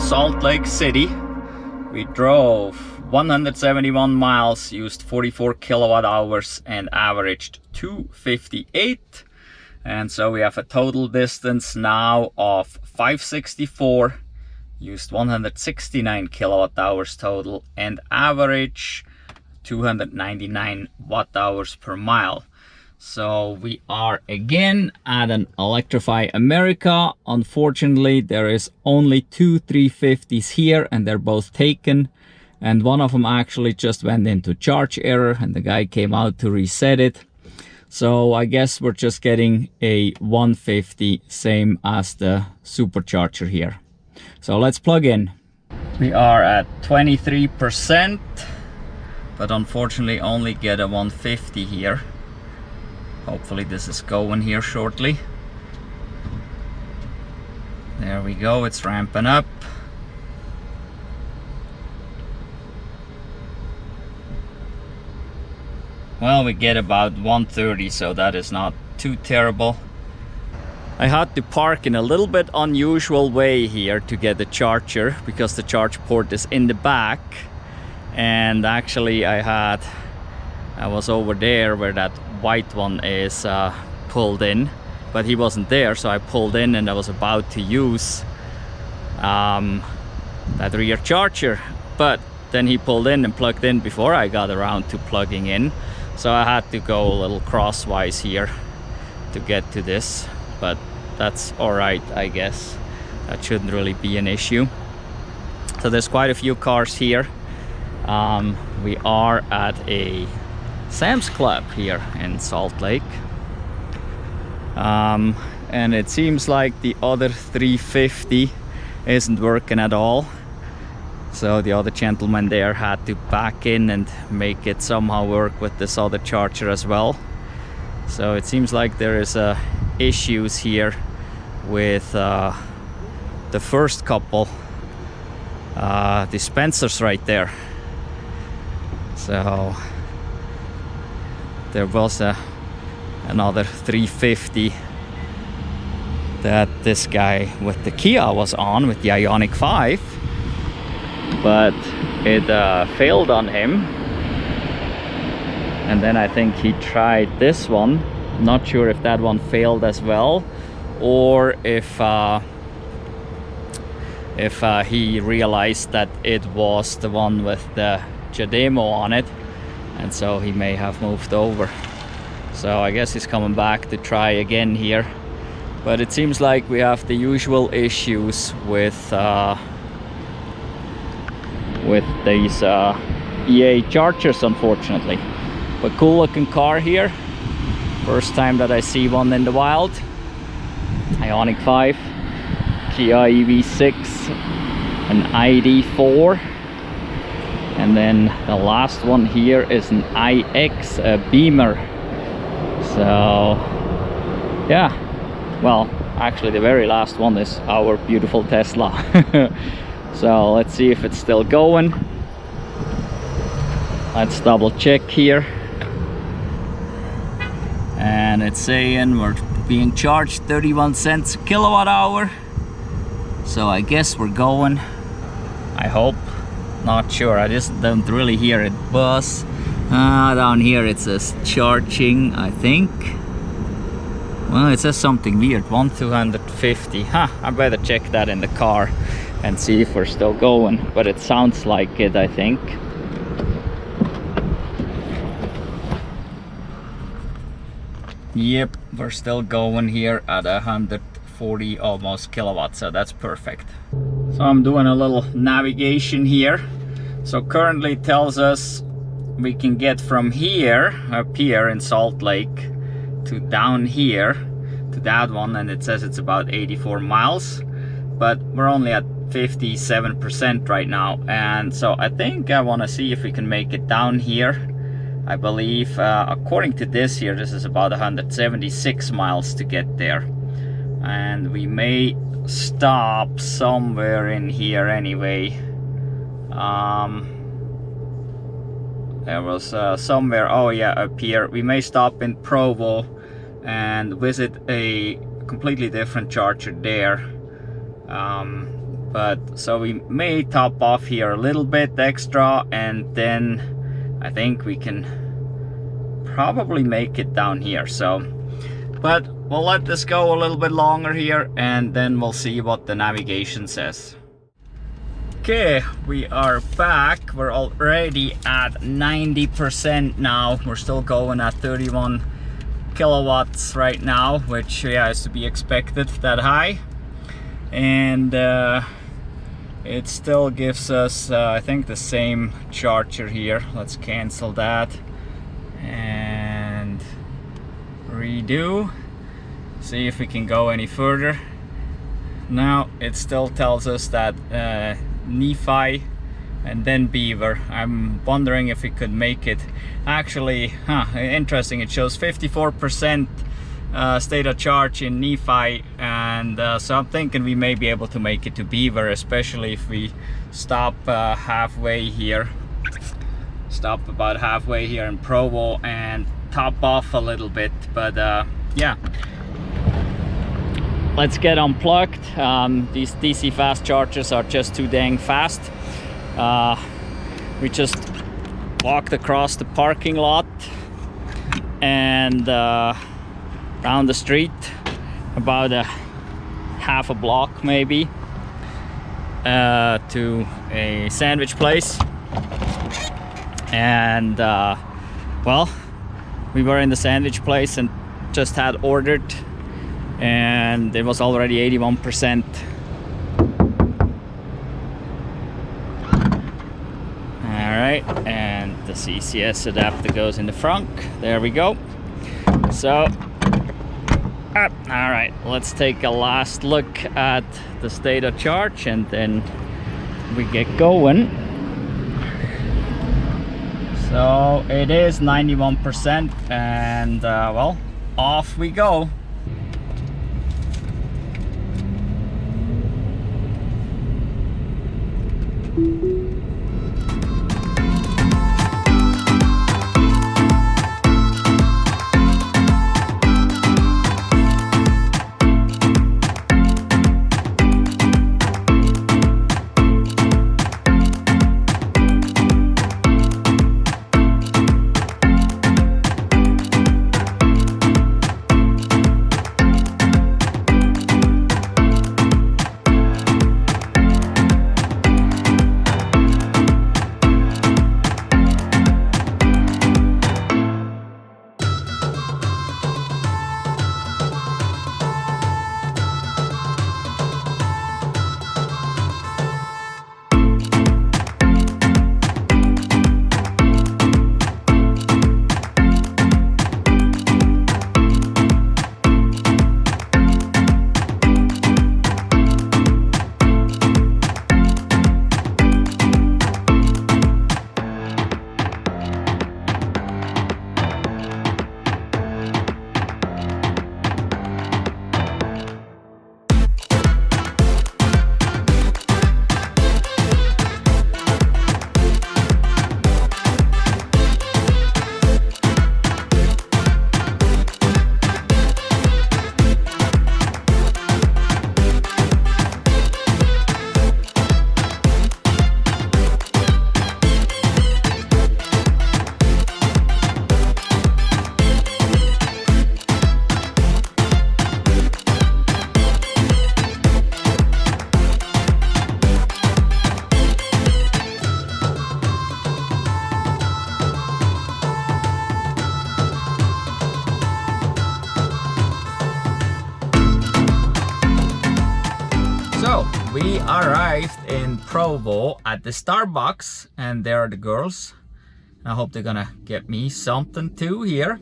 Speaker 1: Salt Lake City. We drove 171 miles, used 44 kilowatt hours and averaged 258. And so we have a total distance now of 564, used 169 kilowatt hours total and average 299 watt hours per mile. So we are again at an Electrify America. Unfortunately, there is only 2 350s here and they're both taken. And one of them actually just went into charge error and the guy came out to reset it. So I guess we're just getting a 150, same as the Supercharger here. So let's plug in. We are at 23%, but unfortunately only get a 150 here. Hopefully this is going here shortly. There we go, it's ramping up. Well, we get about 130, so that is not too terrible. I had to park in a little bit unusual way here to get the charger because the charge port is in the back. And actually I was over there where that white one is pulled in, but he wasn't there, so I pulled in and I was about to use that rear charger, but then he pulled in and plugged in before I got around to plugging in, so I had to go a little crosswise here to get to this, but that's all right, I guess. That shouldn't really be an issue. So there's quite a few cars here. We are at a Sam's Club here in Salt Lake, and it seems like the other 350 isn't working at all, so the other gentleman there had to back in and make it somehow work with this other charger as well. So it seems like there is issues here with the first couple dispensers right there. So there was another 350 that this guy with the Kia was on with the Ioniq 5, but it failed on him. And then I think he tried this one. Not sure if that one failed as well, or if he realized that it was the one with the Jademo on it, and so he may have moved over. So I guess he's coming back to try again here, but it seems like we have the usual issues with these EA chargers, unfortunately. But cool looking car here, first time that I see one in the wild. Ioniq 5, Kia EV6, an ID4, and then the last one here is an iX Beamer. So yeah, well, actually the very last one is our beautiful Tesla. So let's see if it's still going. Let's double check here, and it's saying we're being charged 31 cents a kilowatt hour, so I guess we're going. I hope. Not sure, I just don't really hear it buzz. Down here it says charging, I think. Well, it says something weird, 1250. I better check that in the car and see if we're still going, but it sounds like it, I think. Yep, we're still going here at 140 almost kilowatts, so that's perfect. So I'm doing a little navigation here. So currently it tells us we can get from here, up here in Salt Lake, to down here to that one, and it says it's about 84 miles, but we're only at 57% right now, and so I think I want to see if we can make it down here. I believe according to this here, this is about 176 miles to get there, and we may stop somewhere in here anyway. There was somewhere, oh yeah, up here. We may stop in Provo and visit a completely different charger there. but so we may top off here a little bit extra, and then I think we can probably make it down here. So, but we'll let this go a little bit longer here, and then we'll see what the navigation says. Okay, we are back. We're already at 90% now. We're still going at 31 kilowatts right now, which, yeah, is to be expected, that high. And it still gives us I think the same charger here. Let's cancel that and redo, see if we can go any further. Now it still tells us that Nephi and then Beaver. I'm wondering if we could make it actually, interesting, it shows 54% state of charge in Nephi, and so I'm thinking we may be able to make it to Beaver, especially if we stop halfway here, stop about halfway here in Provo and top off a little bit. But yeah, let's get unplugged. These DC fast chargers are just too dang fast. We just walked across the parking lot and down the street about a half a block maybe to a sandwich place, and well, we were in the sandwich place and just had ordered, and it was already 81%. Alright, and the CCS adapter goes in the front. There we go. So alright, let's take a last look at the state of charge and then we get going. So it is 91%, and well, off we go. So we arrived in Provo at the Starbucks, and there are the girls. I hope they're gonna get me something too here.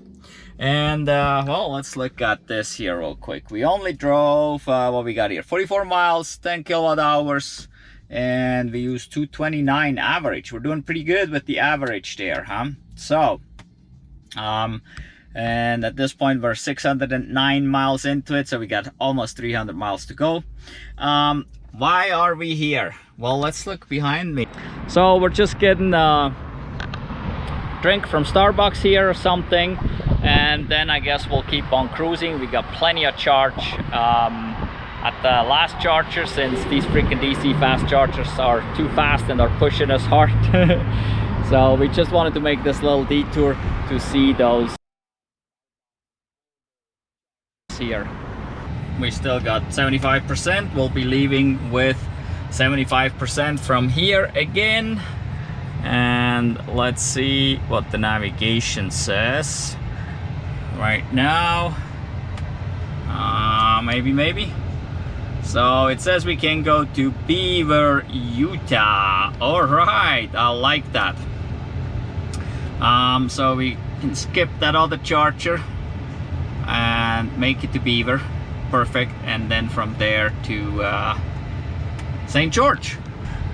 Speaker 1: And well, let's look at this here real quick. We only drove what we got here, 44 miles, 10 kilowatt hours, and we used 229 average. We're doing pretty good with the average there, huh? So and at this point we're 609 miles into it, so we got almost 300 miles to go. Why are we here? Well, let's look behind me. So we're just getting a drink from Starbucks here or something, and then I guess we'll keep on cruising. We got plenty of charge. at the last charger, since these freaking DC fast chargers are too fast and are pushing us hard. So we just wanted to make this little detour to see those here. We still got 75%. We'll be leaving with 75% from here again. And let's see what the navigation says right now. Maybe. So it says we can go to Beaver, Utah. All right, I like that. So we can skip that other charger and make it to Beaver. Perfect. And then from there to St. George.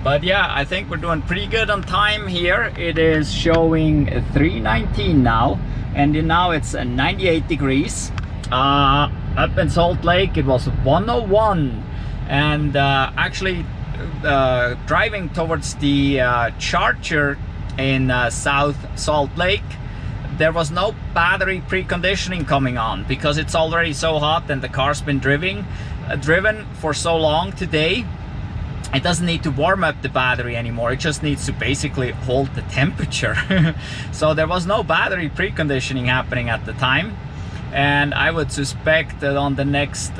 Speaker 1: But yeah, I think we're doing pretty good on time here. It is showing 3:19 now, and now it's 98 degrees. Up in Salt Lake it was 101, and actually driving towards the charger in South Salt Lake, there was no battery preconditioning coming on because it's already so hot and the car's been driven for so long today. It doesn't need to warm up the battery anymore. It just needs to basically hold the temperature. So there was no battery preconditioning happening at the time, and I would suspect that on the next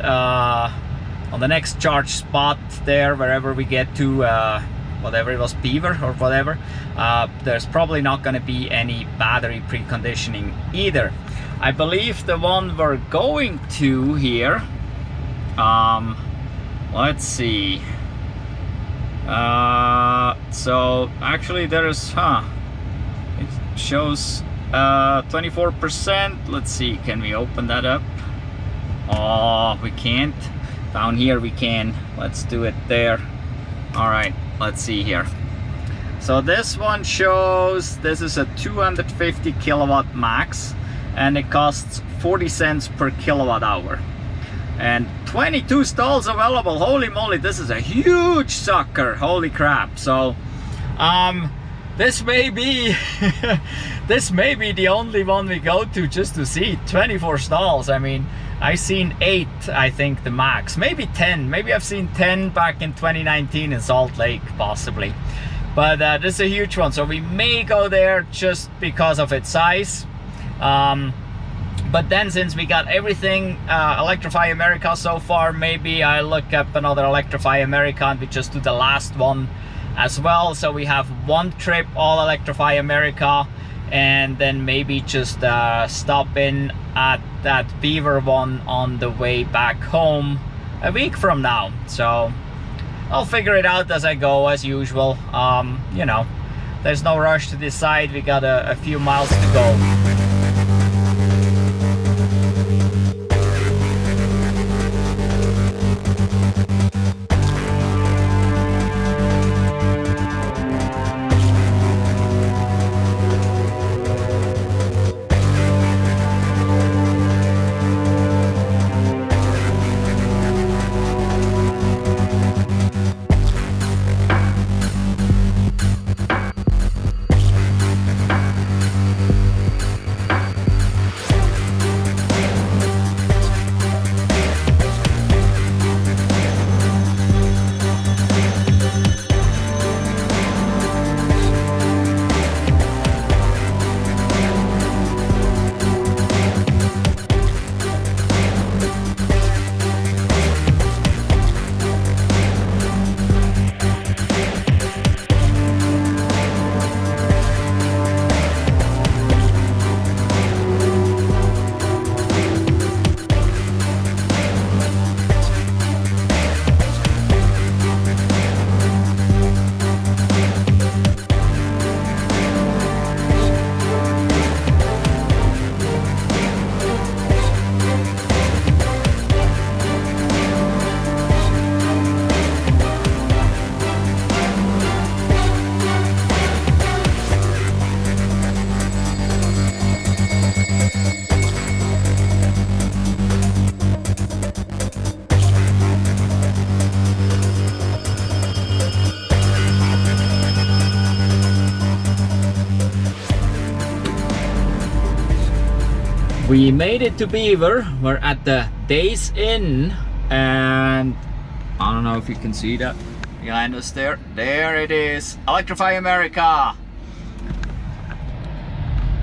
Speaker 1: charge spot there, wherever we get to, whatever it was, Beaver or whatever, there's probably not going to be any battery preconditioning either. I believe the one we're going to here, let's see. So actually there is, it shows 24%. Let's see, can we open that up? Oh, we can't. Down here we can. Let's do it there. All right, let's see here. So this one shows this is a 250 kilowatt max, and it costs 40 cents per kilowatt hour. And 22 stalls available. Holy moly, this is a huge sucker. Holy crap. So this may be this may be the only one we go to just to see 24 stalls. I mean, I've seen 8, I think, the max, maybe 10. Maybe I've seen 10 back in 2019 in Salt Lake, possibly. But this is a huge one, so we may go there just because of its size. But then, since we got everything Electrify America so far, maybe I look up another Electrify America and we just do the last one as well. So we have one trip all Electrify America, and then maybe just stop in at that Beaver one on the way back home a week from now. So I'll figure it out as I go, as usual. You know, there's no rush to decide. We got a few miles to go. We made it to Beaver. We're at the Days Inn And I don't know if you can see that behind us there. There it is, Electrify America.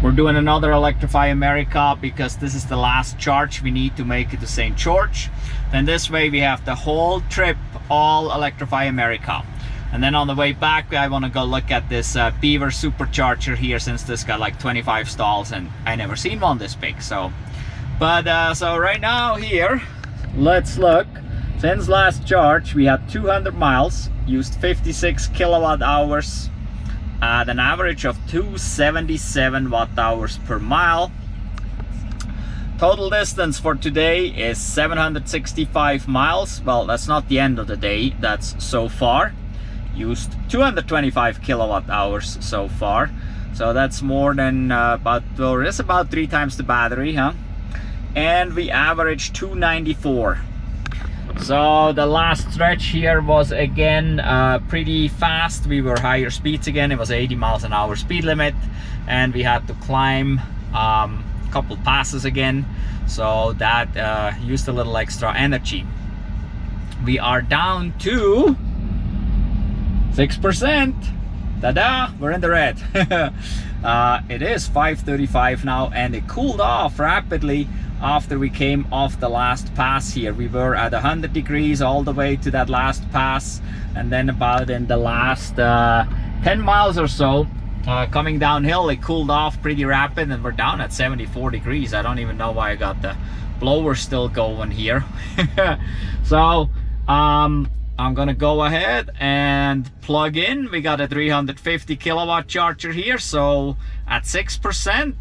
Speaker 1: We're doing another Electrify America because this is the last charge we need to make it to St. George. Then this way we have the whole trip all Electrify America. And then on the way back I want to go look at this Beaver Supercharger here, since this got like 25 stalls and I never seen one this big. So so right now here, let's look. Since last charge we had 200 miles, used 56 kilowatt hours at an average of 277 watt hours per mile. Total distance for today is 765 miles. Well, that's not the end of the day, that's so far. Used 225 kilowatt hours so far, so that's more than it's about 3 times the battery, huh? And we averaged 294. So the last stretch here was again pretty fast. We were higher speeds again. It was 80 miles an hour speed limit, and we had to climb a couple passes again, so that used a little extra energy. We are down to 6%. Ta-da! We're in the red. It is 5:35 now, and it cooled off rapidly after we came off the last pass here. We were at 100 degrees all the way to that last pass, and then about in the last 10 miles or so coming downhill, it cooled off pretty rapid, and we're down at 74 degrees. I don't even know why I got the blower still going here. So I'm gonna go ahead and plug in. We got a 350 kilowatt charger here, so at 6%,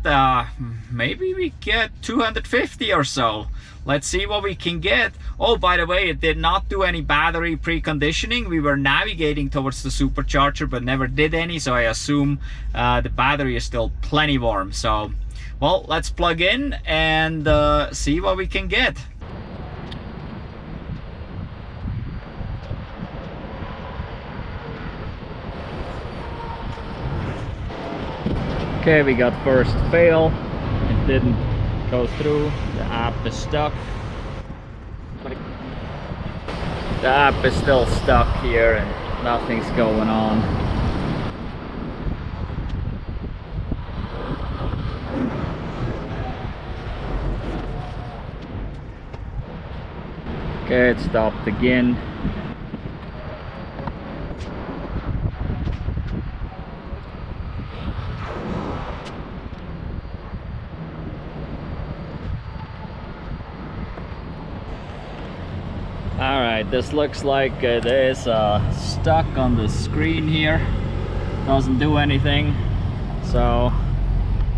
Speaker 1: maybe we get 250 or so. Let's see what we can get. Oh, by the way, it did not do any battery preconditioning. We were navigating towards the supercharger but never did any, so I assume the battery is still plenty warm. So, well, let's plug in and see what we can get. Okay, we got first fail. It didn't go through. The app is stuck. The app is still stuck here and nothing's going on. Okay, it stopped again. Alright, this looks like it is stuck on the screen here. Doesn't do anything. So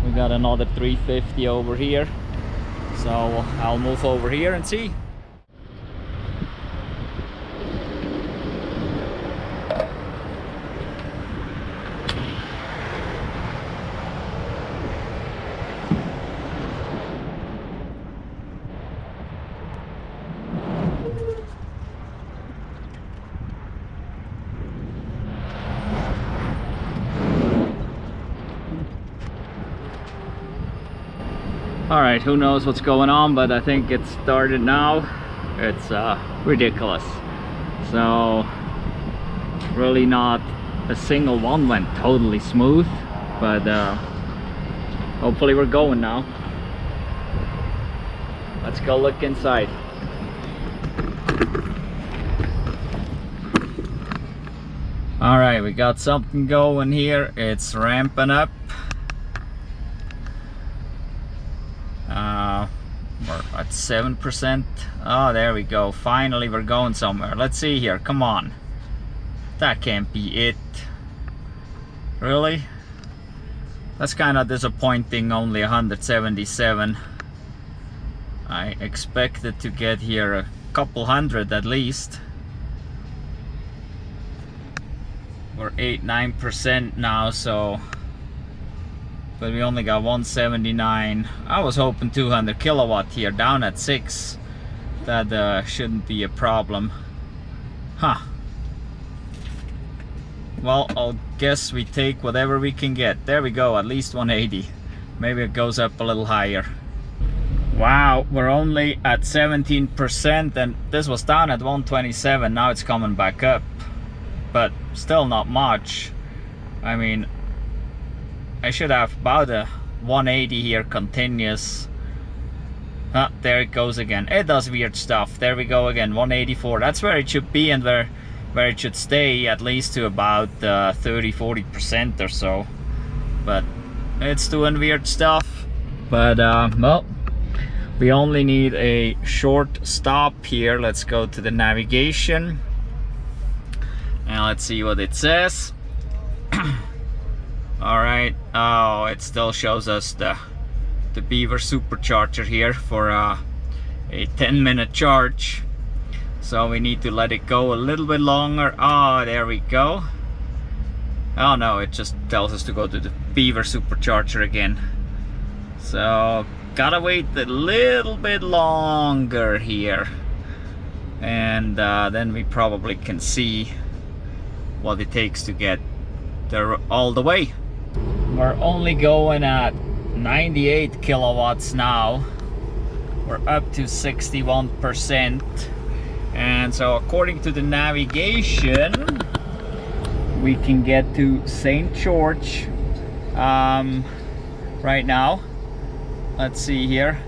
Speaker 1: we got another 350 over here. So I'll move over here and see. Alright, who knows what's going on, but I think it started now. It's ridiculous. So really not a single one went totally smooth, but hopefully we're going now. Let's go look inside. Alright, we got something going here. It's ramping up. We're at 7%. Oh, there we go. Finally, we're going somewhere. Let's see here. Come on. That can't be it. Really? That's kind of disappointing. Only 177. I expected to get here a couple hundred at least. We're 8-9% now, so. But we only got 179. I was hoping 200 kilowatt here, down at 6. That shouldn't be a problem. Huh. Well, I'll guess we take whatever we can get. There we go, at least 180. Maybe it goes up a little higher. Wow, we're only at 17%, and this was down at 127. Now it's coming back up, but still not much. I mean, I should have about a 180 here continuous. Ah, there it goes again. It does weird stuff. There we go again, 184. That's where it should be, and where it should stay, at least to about 30-40% or so. But it's doing weird stuff. But well, we only need a short stop here. Let's go to the navigation and let's see what it says. All right. Oh, it still shows us the Beaver Supercharger here for a 10-minute charge. So we need to let it go a little bit longer. Oh, there we go. Oh no, it just tells us to go to the Beaver Supercharger again. So gotta wait a little bit longer here, and then we probably can see what it takes to get there all the way. We're only going at 98 kilowatts now. We're up to 61%, and so according to the navigation we can get to St. George right now. Let's see here,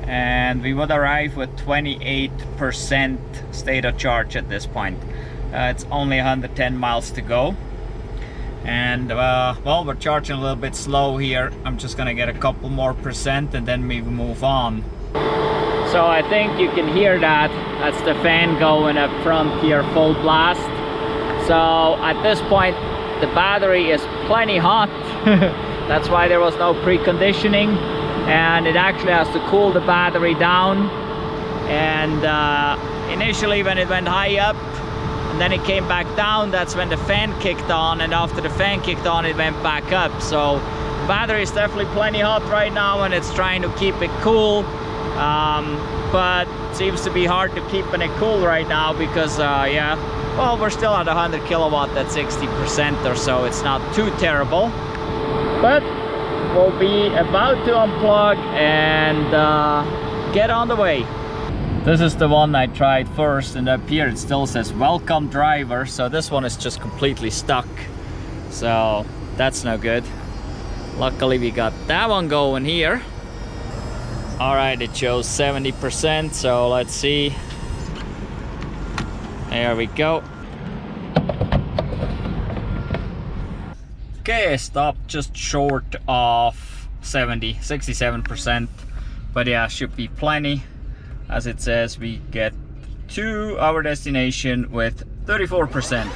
Speaker 1: and we would arrive with 28% state of charge at this point. It's only 110 miles to go, and well, we're charging a little bit slow here. I'm just gonna get a couple more percent and then we move on. So I think you can hear that. That's the fan going up front here, full blast. So at this point the battery is plenty hot. That's why there was no preconditioning, and it actually has to cool the battery down. And initially when it went high up and then it came back down, that's when the fan kicked on, and after the fan kicked on it went back up. So the battery is definitely plenty hot right now, and it's trying to keep it cool, but it seems to be hard to keeping it cool right now because yeah, well, we're still at 100 kilowatt at 60% or so. It's not too terrible, but we'll be about to unplug and get on the way. This is the one I tried first, and up here it still says welcome driver, so this one is just completely stuck, so that's no good. Luckily we got that one going here. All right, it shows 70%, so let's see. There we go. Okay, stopped just short of 67%, but yeah, should be plenty. As it says, we get to our destination with 34%.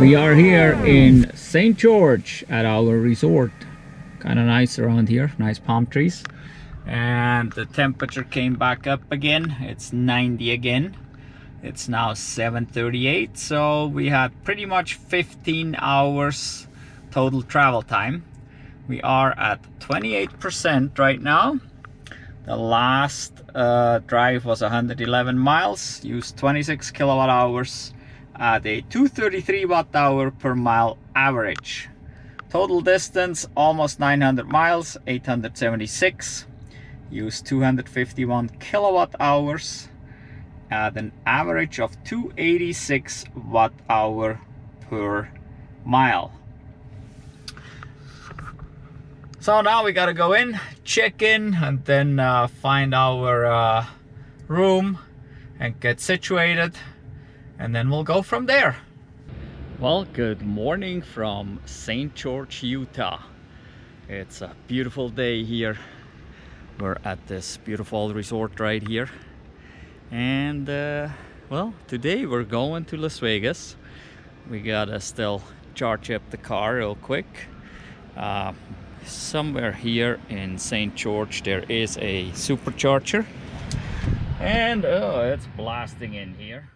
Speaker 1: We are here in St. George at our resort. Kind of nice around here, nice palm trees. And the temperature came back up again. It's 90 again. It's now 7:38, so we had pretty much 15 hours total travel time. We are at 28% right now. The last drive was 111 miles, used 26 kilowatt hours at a 233 watt hour per mile average. Total distance almost 900 miles, 876. Used 251 kilowatt hours at an average of 286 watt hour per mile. So now we gotta go in, check in, and then find our room and get situated, and then we'll go from there. Well, good morning from St. George, Utah. It's a beautiful day here. We're at this beautiful resort right here. And well, today we're going to Las Vegas. We gotta still charge up the car real quick. Somewhere here in St. George there is a supercharger, and oh, it's blasting in here.